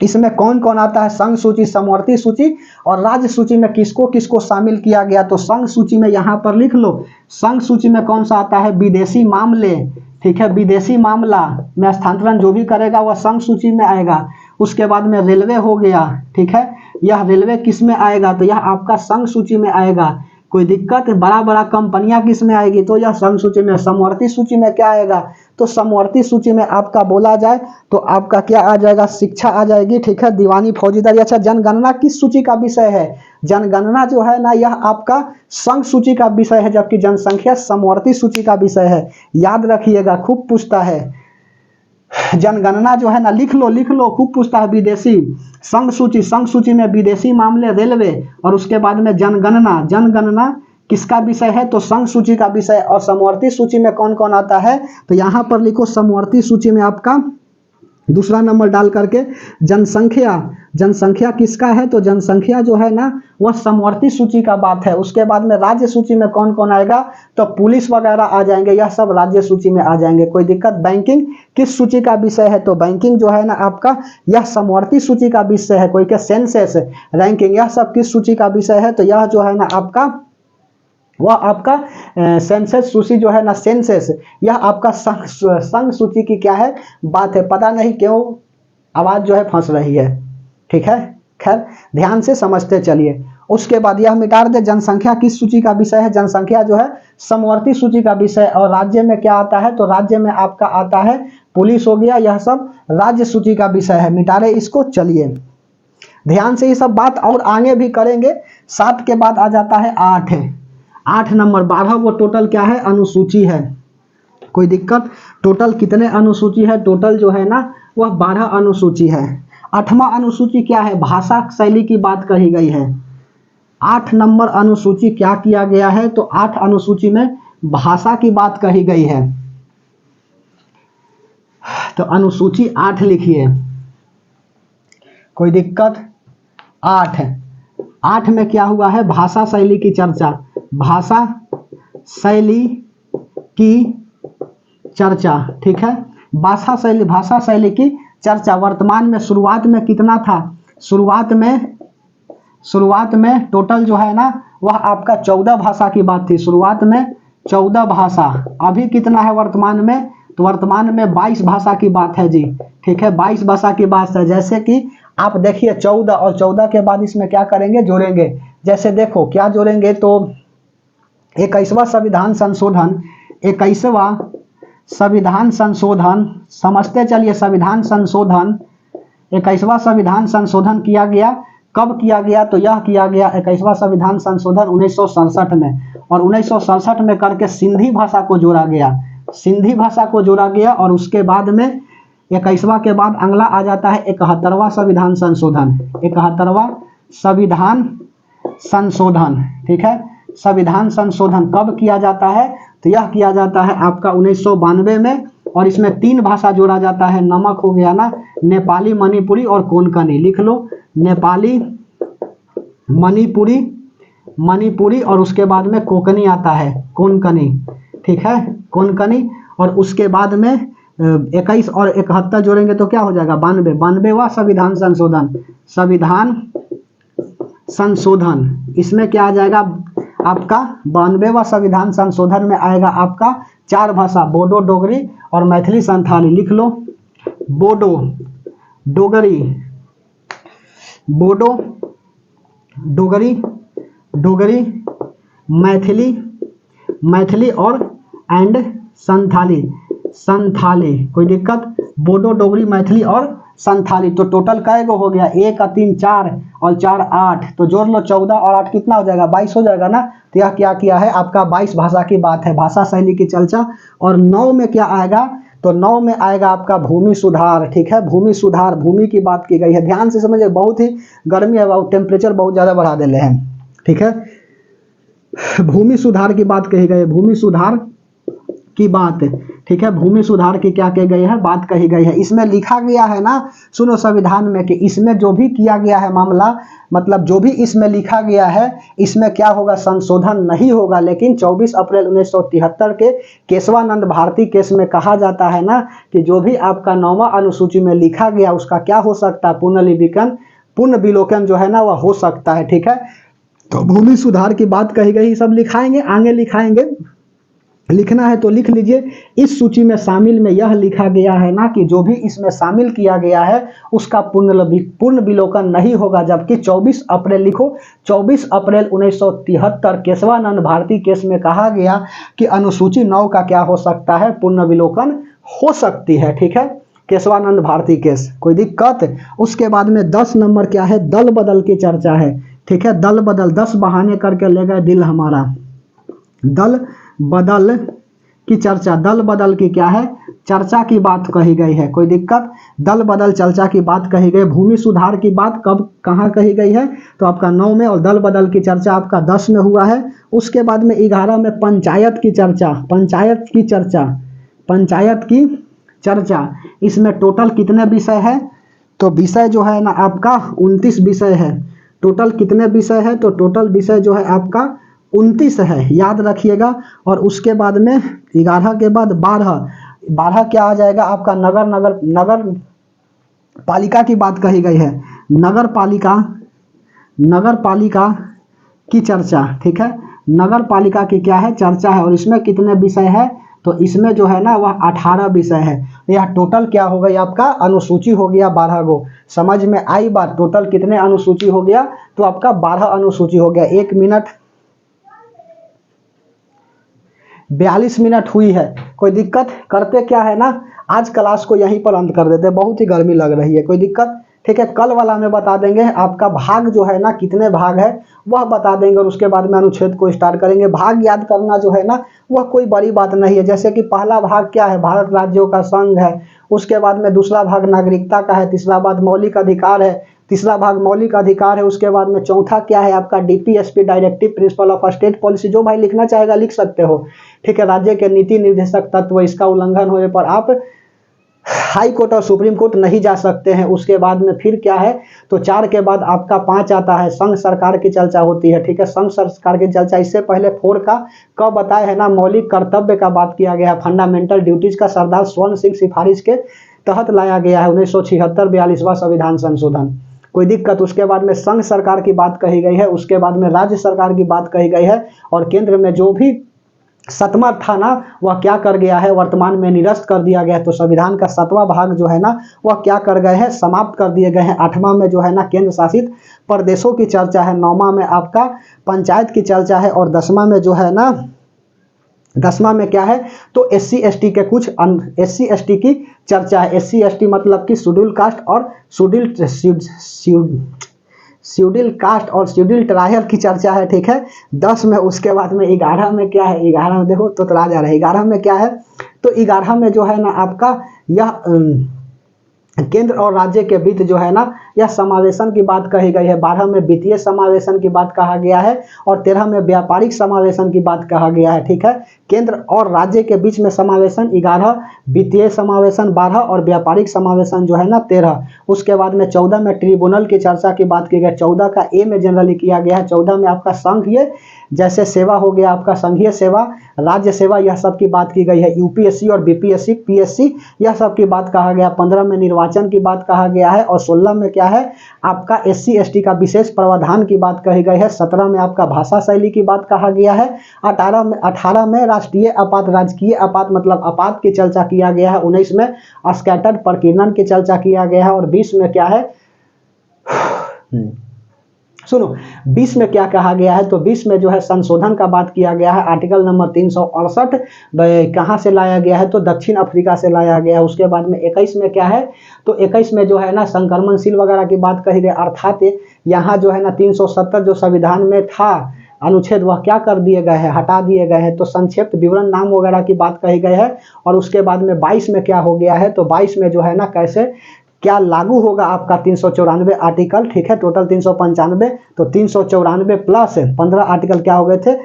इसमें कौन कौन आता है, संघ सूची, समवर्ती सूची और राज्य सूची में किसको किसको शामिल किया गया। तो संघ सूची में यहाँ पर लिख लो, संघ सूची में कौन सा आता है, विदेशी मामले, ठीक है। विदेशी मामला में स्थानांतरण जो भी करेगा वह संघ सूची में आएगा। उसके बाद में रेलवे हो गया, ठीक है। यह रेलवे किस में आएगा, तो यह आपका संघ सूची में आएगा। कोई दिक्कत। बड़ा बड़ा कंपनियां किस में आएगी, तो यह संघ सूची में। समवर्ती सूची में क्या आएगा, तो समवर्ती सूची में आपका बोला जाए तो आपका क्या आ जाएगा, शिक्षा आ जाएगी, ठीक है, दीवानी, फौजीदारी। अच्छा, जनगणना किस सूची का विषय है, जनगणना जो है ना यह आपका संघ सूची का विषय है, जबकि जनसंख्या समवर्ती सूची का विषय है। याद रखिएगा, खूब पूछता है जनगणना जो है ना, लिख लो, खूब पूछता है। विदेशी, संघ सूची, संघ सूची में विदेशी मामले, रेलवे, और उसके बाद में जनगणना, जनगणना किसका विषय है, तो संघ सूची का विषय। और समवर्ती सूची में कौन कौन आता है, तो यहां पर लिखो समवर्ती सूची में आपका दूसरा नंबर डाल करके जनसंख्या, जनसंख्या किसका है, तो जनसंख्या जो है ना वह समवर्ती सूची का बात है। उसके बाद में राज्य सूची में कौन कौन आएगा, तो पुलिस वगैरह आ जाएंगे, यह सब राज्य सूची में आ जाएंगे। कोई दिक्कत। बैंकिंग किस सूची का विषय है, तो बैंकिंग जो है ना आपका यह समवर्ती सूची का विषय है। कोई के सेंसेस, रैंकिंग, यह सब किस सूची का विषय है, तो यह जो है ना आपका वह आपका सेंसस सूची जो है ना, सेंसस, यह आपका संघ सूची की क्या है, बात है। पता नहीं क्यों आवाज जो है फंस रही है, ठीक है। खैर ध्यान से समझते चलिए। उसके बाद यह मिटा दे, जनसंख्या किस सूची का विषय है, जनसंख्या जो है समवर्ती सूची का विषय। और राज्य में क्या आता है, तो राज्य में आपका आता है पुलिस हो गया, यह सब राज्य सूची का विषय है। मिटा रहे इसको। चलिए ध्यान से ये सब बात और आगे भी करेंगे। 7 के बाद आ जाता है 8, 8 नंबर, 12 वो टोटल क्या है, अनुसूची है। कोई दिक्कत। टोटल कितने अनुसूची है, टोटल जो है ना वह 12 अनुसूची है। 8वां अनुसूची क्या है, भाषा शैली की बात कही गई है। 8 नंबर अनुसूची क्या किया गया है, तो 8 अनुसूची में भाषा की बात कही गई है। तो अनुसूची 8 लिखिए। कोई दिक्कत। 8 में क्या हुआ है, भाषा शैली की चर्चा, भाषा शैली की चर्चा, ठीक है। भाषा शैली की चर्चा। वर्तमान में शुरुआत में कितना था, शुरुआत में टोटल जो है ना वह आपका 14 भाषा की बात थी। शुरुआत में 14 भाषा। अभी कितना है वर्तमान में, तो वर्तमान में 22 भाषा की बात है जी, ठीक है। 22 भाषा की बात है। जैसे कि आप देखिए 14 और 14 के बाद इसमें क्या करेंगे, जोड़ेंगे। जैसे देखो क्या जोड़ेंगे, तो 21वां संविधान संशोधन, 21वां संविधान संशोधन, समझते चलिए। संविधान संशोधन, 21वां संविधान संशोधन किया गया। कब किया गया, तो यह किया गया 21वां संविधान संशोधन 1967 में। और 1967 में करके सिंधी भाषा को जोड़ा गया, सिंधी भाषा को जोड़ा गया। और उसके बाद में 21वां के बाद अगला आ जाता है 71वां संविधान संशोधन, 71वां संविधान संशोधन, ठीक है। संविधान संशोधन कब किया जाता है, तो यह किया जाता है आपका 1992 में। और इसमें 3 भाषा जोड़ा जाता है, नमक हो गया ना, नेपाली, मणिपुरी और कोंकणी। लिख लो, नेपाली, मणिपुरी, मणिपुरी और उसके बाद में कोंकणी आता है, कोंकणी, ठीक है, कोंकणी। और उसके बाद में 21 और 71 जोड़ेंगे तो क्या हो जाएगा 92, 92वां संविधान संशोधन, संविधान संशोधन। इसमें क्या आ जाएगा आपका 92वां संविधान संशोधन में आएगा आपका 4 भाषा, बोडो, डोगरी और मैथिली संथाली। लिख लो, बोडो, डोगरी, बोडो, डोगरी, डोगरी, मैथिली, मैथिली और एंड संथाली, संथाली। कोई दिक्कत? बोडो, डोगरी, मैथिली और संथाली। तो टोटल कै गो हो गया? 1 और 3 4 और 4 8, तो जोड़ लो 14 और 8 कितना हो जाएगा 22 हो जाएगा ना। तो यह क्या किया है आपका 22 भाषा की बात है, भाषा शैली की चर्चा। और 9 में क्या आएगा? तो 9 में आएगा आपका भूमि सुधार, ठीक है, भूमि सुधार, भूमि की बात की गई है। ध्यान से समझिए, बहुत ही गर्मी है, टेम्परेचर बहुत ज़्यादा बढ़ा देले हैं, ठीक है। भूमि सुधार की बात कही गई है, भूमि सुधार की बात, ठीक है, भूमि सुधार की क्या कही गई है, बात कही गई है। इसमें लिखा गया है ना, सुनो संविधान में, कि इसमें जो भी किया गया है मामला, मतलब जो भी इसमें लिखा गया है, इसमें क्या होगा, संशोधन नहीं होगा। लेकिन 24 अप्रैल 1973 के केशवानंद भारती केस में कहा जाता है ना कि जो भी आपका 9वां अनुसूची में लिखा गया उसका क्या हो सकता है, पुनर्लिखन, पुनर्विलोकन जो है ना वह हो सकता है, ठीक है। तो भूमि सुधार की बात कही गई, सब लिखाएंगे, आगे लिखाएंगे, लिखना है तो लिख लीजिए। इस सूची में शामिल में यह लिखा गया है ना कि जो भी इसमें शामिल किया गया है उसका पुनर्विलोकन नहीं होगा। जबकि 24 अप्रैल लिखो, 24 अप्रैल 1973 केशवानंद भारती केस में कहा गया कि अनुसूची 9 का क्या हो सकता है, पुनर्विलोकन हो सकती है, ठीक है, केशवानंद भारती केस। कोई दिक्कत? उसके बाद में 10 नंबर क्या है, दल बदल की चर्चा है, ठीक है, दल बदल, 10 बहाने करके ले गए दिल हमारा। दल बदल की चर्चा, दल बदल की क्या है, चर्चा की बात कही गई है। कोई दिक्कत? दल बदल चर्चा की बात कही गई। भूमि सुधार की बात कब कहाँ कही गई है, तो आपका 9 में, और दल बदल की चर्चा आपका 10 में हुआ है। उसके बाद में 11 में पंचायत की चर्चा, पंचायत की चर्चा, पंचायत की चर्चा। इसमें टोटल कितने विषय है, तो विषय जो है ना आपका 29 विषय है। टोटल कितने विषय है, तो टोटल विषय जो है आपका 29 है, याद रखिएगा। और उसके बाद में 11 के बाद 12 क्या आ जाएगा आपका, नगर पालिका की बात कही गई है, नगर पालिका की चर्चा, ठीक है, नगर पालिका की क्या है, चर्चा है। और इसमें कितने विषय है, तो इसमें जो है ना वह 18 विषय है। यह टोटल क्या हो गई आपका, अनुसूची हो गया 12 गो। समझ में आई बात? टोटल कितने अनुसूची हो गया, तो आपका 12 अनुसूची हो गया। 1 मिनट 42 मिनट हुई है। कोई दिक्कत? करते क्या है ना, आज क्लास को यहीं पर अंत कर देते हैं, बहुत ही गर्मी लग रही है। कोई दिक्कत? ठीक है, कल वाला में बता देंगे आपका भाग जो है ना कितने भाग है वह बता देंगे, और उसके बाद में अनुच्छेद को स्टार्ट करेंगे। भाग याद करना जो है ना वह कोई बड़ी बात नहीं है। जैसे कि पहला भाग क्या है, भारत राज्यों का संघ है। उसके बाद में दूसरा भाग नागरिकता का है। तीसरा भाग मौलिक अधिकार है। तीसरा भाग मौलिक अधिकार है। उसके बाद में चौथा क्या है आपका, DPSP, directive principle of state policy. जो भाई लिखना चाहेगा लिख सकते हो, ठीक है। राज्य के नीति निर्देशक तत्व, इसका उल्लंघन होने पर आप हाई कोर्ट और सुप्रीम कोर्ट नहीं जा सकते हैं। उसके बाद में फिर क्या है, तो 4 के बाद आपका 5 आता है, संघ सरकार की चर्चा होती है, ठीक है, संघ सरकार की चर्चा। इससे पहले 4 का कब बताया है ना, मौलिक कर्तव्य का बात किया गया, फंडामेंटल ड्यूटीज का सरदार स्वर्ण सिंह सिफारिश के तहत लाया गया है 1976 42वां संविधान संशोधन। कोई दिक्कत? उसके बाद में संघ सरकार की बात कही गई है। उसके बाद में राज्य सरकार की बात कही गई है। और केंद्र में जो भी 7वां था ना वह क्या कर गया है, वर्तमान में निरस्त कर दिया गया है। तो संविधान का 7वां भाग जो है ना वह क्या कर गए हैं, समाप्त कर दिए गए हैं। 8वां में जो है ना केंद्र शासित प्रदेशों की चर्चा है। 9वां में आपका पंचायत की चर्चा है। और 10वां में जो है ना, 10वां में क्या है, तो SC ST के कुछ SC ST की चर्चा है। SC ST मतलब कि शेड्यूल कास्ट और शेड्यूल कास्ट और शेड्यूल ट्राइब की चर्चा है, ठीक है, 10 में। उसके बाद में 11 में क्या है, 11 में देखो तोतला जा रहा है। 11 में क्या है, तो 11 में जो है ना आपका यह केंद्र और राज्य के बीच जो है ना यह समावेशन की बात कही गई है। 12 में वित्तीय समावेशन की बात कहा गया है और 13 में व्यापारिक समावेशन की बात कहा गया है। ठीक है, केंद्र और राज्य के बीच में समावेशन 11, वित्तीय समावेशन 12 और व्यापारिक समावेशन जो है ना 13। उसके बाद में 14 में ट्रिब्यूनल की चर्चा की बात की गई। 14 का ए में जनरली किया गया है। 14 में आपका संघीय जैसे सेवा हो गया, आपका संघीय सेवा, राज्य सेवा, यह सब की बात की गई है। यूपीएससी और बीपीएससी, पीएससी, यह सब की बात कहा गया। 15 में निर्वाचन की बात कहा गया है और 16 में क्या है आपका एससी एसटी का विशेष प्रावधान की बात कही गई है। 17 में आपका भाषा शैली की बात कहा गया है। 18 में राष्ट्रीय आपात, राजकीय आपात मतलब आपात की चर्चा किया गया है। 19 में स्कैटर्ड प्रकीर्णन की चर्चा किया गया है और 20 में क्या है सुनो 20 में क्या कहा गया है, तो 20 में जो है संशोधन का बात किया गया है। आर्टिकल नंबर 368 कहाँ से लाया गया है, तो दक्षिण अफ्रीका से लाया गया है। उसके बाद में 21 में क्या है, तो 21 में जो है ना संक्रमणशील वगैरह की बात कही गई, अर्थात यहाँ जो है ना 370 जो संविधान में था अनुच्छेद वह क्या कर दिए गए हैं, हटा दिए गए हैं। तो संक्षिप्त विवरण नाम वगैरह की बात कही गई है। और उसके बाद में 22 में क्या हो गया है, तो 22 में जो है ना कैसे क्या लागू होगा आपका 394 आर्टिकल। ठीक है, टोटल 395, तो 394 प्लस 15 आर्टिकल क्या हो गए थे,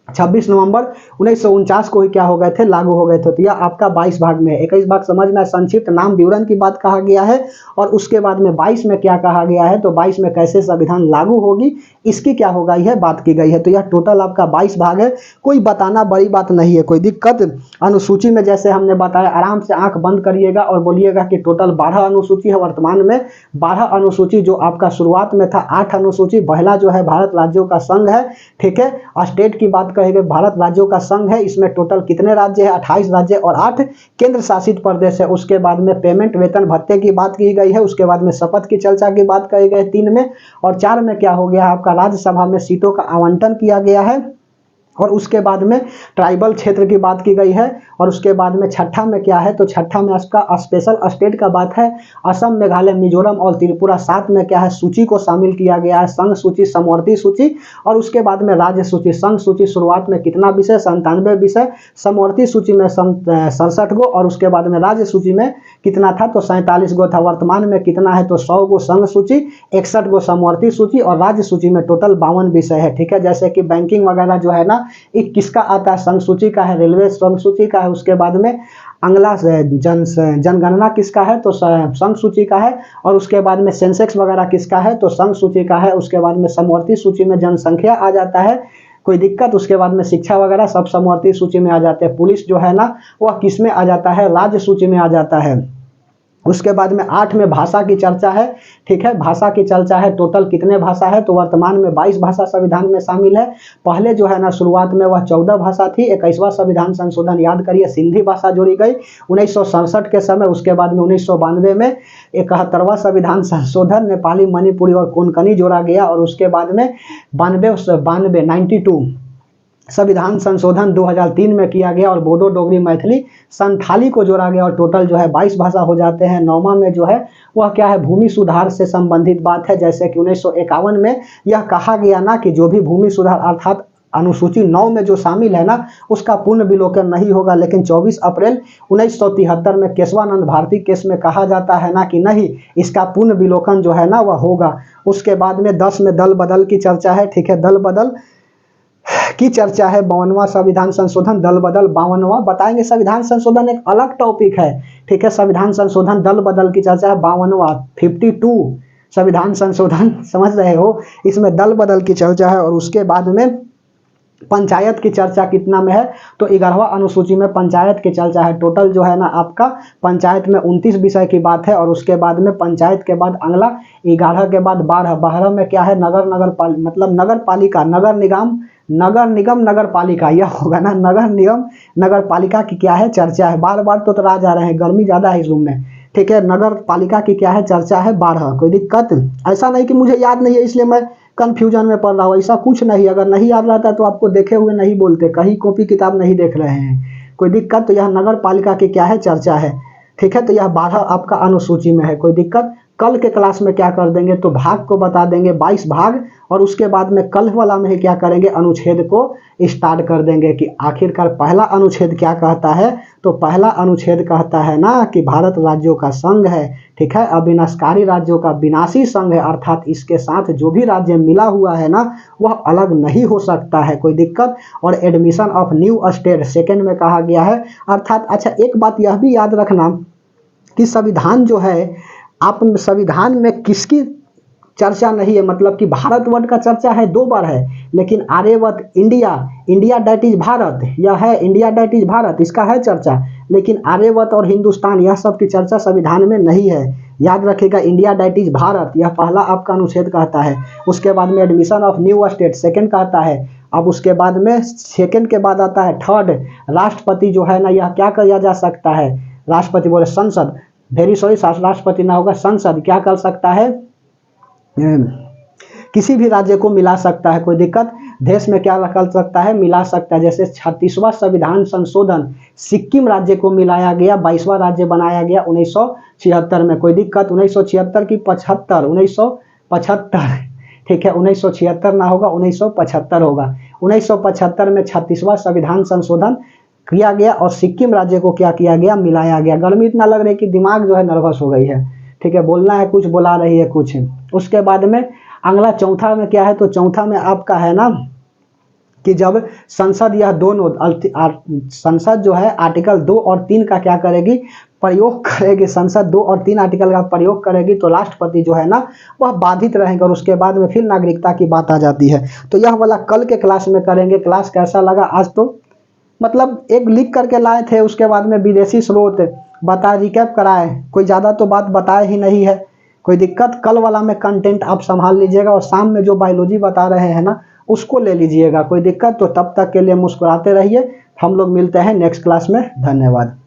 26 नवंबर 1949 को ही क्या हो गए थे, लागू हो गए थे। तो यह आपका 22 भाग में है। 21 भाग समझ में संक्षिप्त नाम विवरण की बात कहा गया है। और उसके बाद में 22 में क्या कहा गया है, तो 22 में कैसे संविधान लागू होगी इसकी क्या होगा यह बात की गई है। तो यह टोटल आपका 22 भाग है। कोई बताना बड़ी बात नहीं है, कोई दिक्कत। अनुसूची में जैसे हमने बताया आराम से आंख बंद करिएगा और बोलिएगा कि टोटल 12 अनुसूची है वर्तमान में। 12 अनुसूची जो आपका शुरुआत में था 8 अनुसूची। पहला जो है भारत राज्यों का संघ है। ठीक है, स्टेट की बात कहेंगे, भारत राज्यों का संघ है। इसमें टोटल कितने राज्य है, 28 राज्य और 8 केंद्र शासित प्रदेश है। उसके बाद में पेमेंट वेतन भत्ते की बात की गई है। उसके बाद में शपथ की चर्चा की बात कही गई 3 में। और 4 में क्या हो गया आपका राज्यसभा में सीटों का आवंटन किया गया है। और उसके बाद में ट्राइबल क्षेत्र की बात की गई है। और उसके बाद में छठा में क्या है, तो छठा में इसका स्पेशल स्टेट का बात है, असम, मेघालय, मिजोरम और त्रिपुरा। 7 में क्या है, सूची को शामिल किया गया है, संघ सूची, समवर्ती सूची। और उसके बाद में राज्य सूची। संघ सूची शुरुआत में कितना विषय, 97 विषय। समवर्ती सूची में 67 गो। और उसके बाद में राज्य सूची में कितना था, तो 47 गो था। वर्तमान में कितना है, तो 100 गो संघ सूची, 61 गो समवर्ती सूची और राज्य सूची में टोटल 52 विषय है। ठीक है, जैसे कि बैंकिंग वगैरह जो है ना एक किसका आता है, संघ सूची का है। रेलवे संघ सूची का है। उसके बाद में अगला जनगणना किसका है, तो संघ सूची का है। और उसके बाद में सेंसेक्स वगैरह किसका है, तो संघ सूची का है। उसके बाद में समवर्ती सूची में जनसंख्या आ जाता है, कोई दिक्कत। उसके बाद में शिक्षा वगैरह सब समवर्ती सूची में आ जाते हैं। पुलिस जो है ना वह किस में आ जाता है, राज्य सूची में आ जाता है। उसके बाद में 8 में भाषा की चर्चा है। ठीक है, भाषा की चर्चा है। टोटल कितने भाषा है, तो वर्तमान में 22 भाषा संविधान में शामिल है। पहले जो है ना शुरुआत में वह 14 भाषा थी। 21वां संविधान संशोधन याद करिए सिंधी भाषा जोड़ी गई 1967 के समय। उसके बाद में 1992 में 71वां संविधान संशोधन नेपाली, मणिपुरी और कोंकणी जोड़ा गया। और उसके बाद में 92 संविधान संशोधन 2003 में किया गया और बोडो, डोगरी, मैथिली, संथाली को जोड़ा गया और टोटल जो है 22 भाषा हो जाते हैं। 9वां में जो है वह क्या है, भूमि सुधार से संबंधित बात है। जैसे कि 1951 में यह कहा गया ना कि जो भी भूमि सुधार अर्थात अनुसूची 9 में जो शामिल है ना उसका पूर्ण विलोकन नहीं होगा। लेकिन 24 अप्रैल 1973 में केशवानंद भारती केस में कहा जाता है ना कि नहीं, इसका पूर्ण विलोकन जो है ना वह होगा। उसके बाद में 10 में दल बदल की चर्चा है। ठीक है, दल बदल की चर्चा है। 52वां संविधान संशोधन, दल बदल 52वां बताएंगे। संविधान संशोधन एक अलग टॉपिक है। ठीक है, संविधान संशोधन दल बदल की चर्चा है। 52वां 52 संविधान संशोधन समझ रहे हो, इसमें दल बदल की चर्चा है। और उसके बाद में पंचायत की चर्चा कितना में है, तो 11वां अनुसूची में पंचायत की चर्चा है। टोटल जो है ना आपका पंचायत में 29 विषय की बात है। और उसके बाद में पंचायत के बाद अगला 11 के बाद 12 में क्या है, मतलब नगर पालिका, नगर निगम नगर पालिका, यह होगा ना नगर निगम नगर पालिका की क्या है चर्चा है। बार बार तो राज आ रहे हैं, गर्मी ज्यादा है इस रूम में। ठीक है, नगर पालिका की क्या है चर्चा है 12। कोई दिक्कत, ऐसा नहीं कि मुझे याद नहीं है इसलिए मैं कंफ्यूजन में पड़ रहा हूँ, ऐसा कुछ नहीं। अगर नहीं याद रहता तो आपको देखे हुए नहीं बोलते, कहीं कॉपी किताब नहीं देख रहे हैं, कोई दिक्कत। तो यह नगर पालिका की क्या है चर्चा है। ठीक है, तो यह 12 आपका अनुसूची में है, कोई दिक्कत। कल के क्लास में क्या कर देंगे, तो भाग को बता देंगे 22 भाग, और उसके बाद में कल वाला में ही क्या करेंगे, अनुच्छेद को स्टार्ट कर देंगे कि आखिरकार पहला अनुच्छेद क्या कहता है। तो पहला अनुच्छेद कहता है ना कि भारत राज्यों का संघ है, ठीक है, अविनाशकारी राज्यों का विनाशी संघ है, अर्थात इसके साथ जो भी राज्य मिला हुआ है ना वह अलग नहीं हो सकता है, कोई दिक्कत। और admission of new state second में कहा गया है, अर्थात अच्छा एक बात यह भी याद रखना कि संविधान जो है, आप संविधान में किसकी चर्चा नहीं है, मतलब कि भारतवर्ष का चर्चा है 2 बार है, लेकिन Aryavarta India, India that is Bharat, यह है इंडिया डैट इज भारत, इसका है चर्चा, लेकिन आर्यवर्त और हिंदुस्तान यह सब की चर्चा संविधान में नहीं है। याद रखिएगा, इंडिया डैट इज भारत यह पहला आपका अनुच्छेद कहता है। उसके बाद में admission of new state second कहता है। अब उसके बाद में सेकंड के बाद आता है थर्ड, राष्ट्रपति जो है ना यह क्या किया जा सकता है, राष्ट्रपति बोले संसद, वेरी सॉरी राष्ट्रपति ना होगा, संसद क्या कर सकता है, किसी भी राज्य को मिला सकता है, कोई दिक्कत। देश में क्या कर सकता है, मिला सकता है। जैसे 36वां संविधान संशोधन सिक्किम राज्य को मिलाया गया, 22वां राज्य बनाया गया 1976 में, कोई दिक्कत। 1976 की 75, 1975, ठीक है, 1976 ना होगा 1975 होगा। 1975 में 36वां संविधान संशोधन किया गया और सिक्किम राज्य को क्या किया गया, मिलाया गया। गर्मी इतना लग रही है कि दिमाग जो है नर्वस हो गई है, ठीक है, बोलना है कुछ, बुला रही है कुछ। उसके बाद में अगला चौथा में क्या है, तो चौथा में आपका है ना कि जब संसद यह दोनों संसद जो है आर्टिकल 2 और 3 का क्या करेगी, प्रयोग करेगी, संसद 2 और 3 आर्टिकल का प्रयोग करेगी, तो राष्ट्रपति जो है ना वह बाधित रहेंगे, और उसके बाद में फिर नागरिकता की बात आ जाती है। तो यह वाला कल के क्लास में करेंगे। क्लास कैसा लगा आज, तो मतलब एक लिख करके लाए थे, उसके बाद में विदेशी स्रोत बता रिकैप कराए, कोई ज़्यादा तो बात बताए ही नहीं है, कोई दिक्कत। कल वाला में कंटेंट आप संभाल लीजिएगा, और शाम में जो बायोलॉजी बता रहे हैं ना उसको ले लीजिएगा, कोई दिक्कत। तो तब तक के लिए मुस्कुराते रहिए, हम लोग मिलते हैं नेक्स्ट क्लास में, धन्यवाद।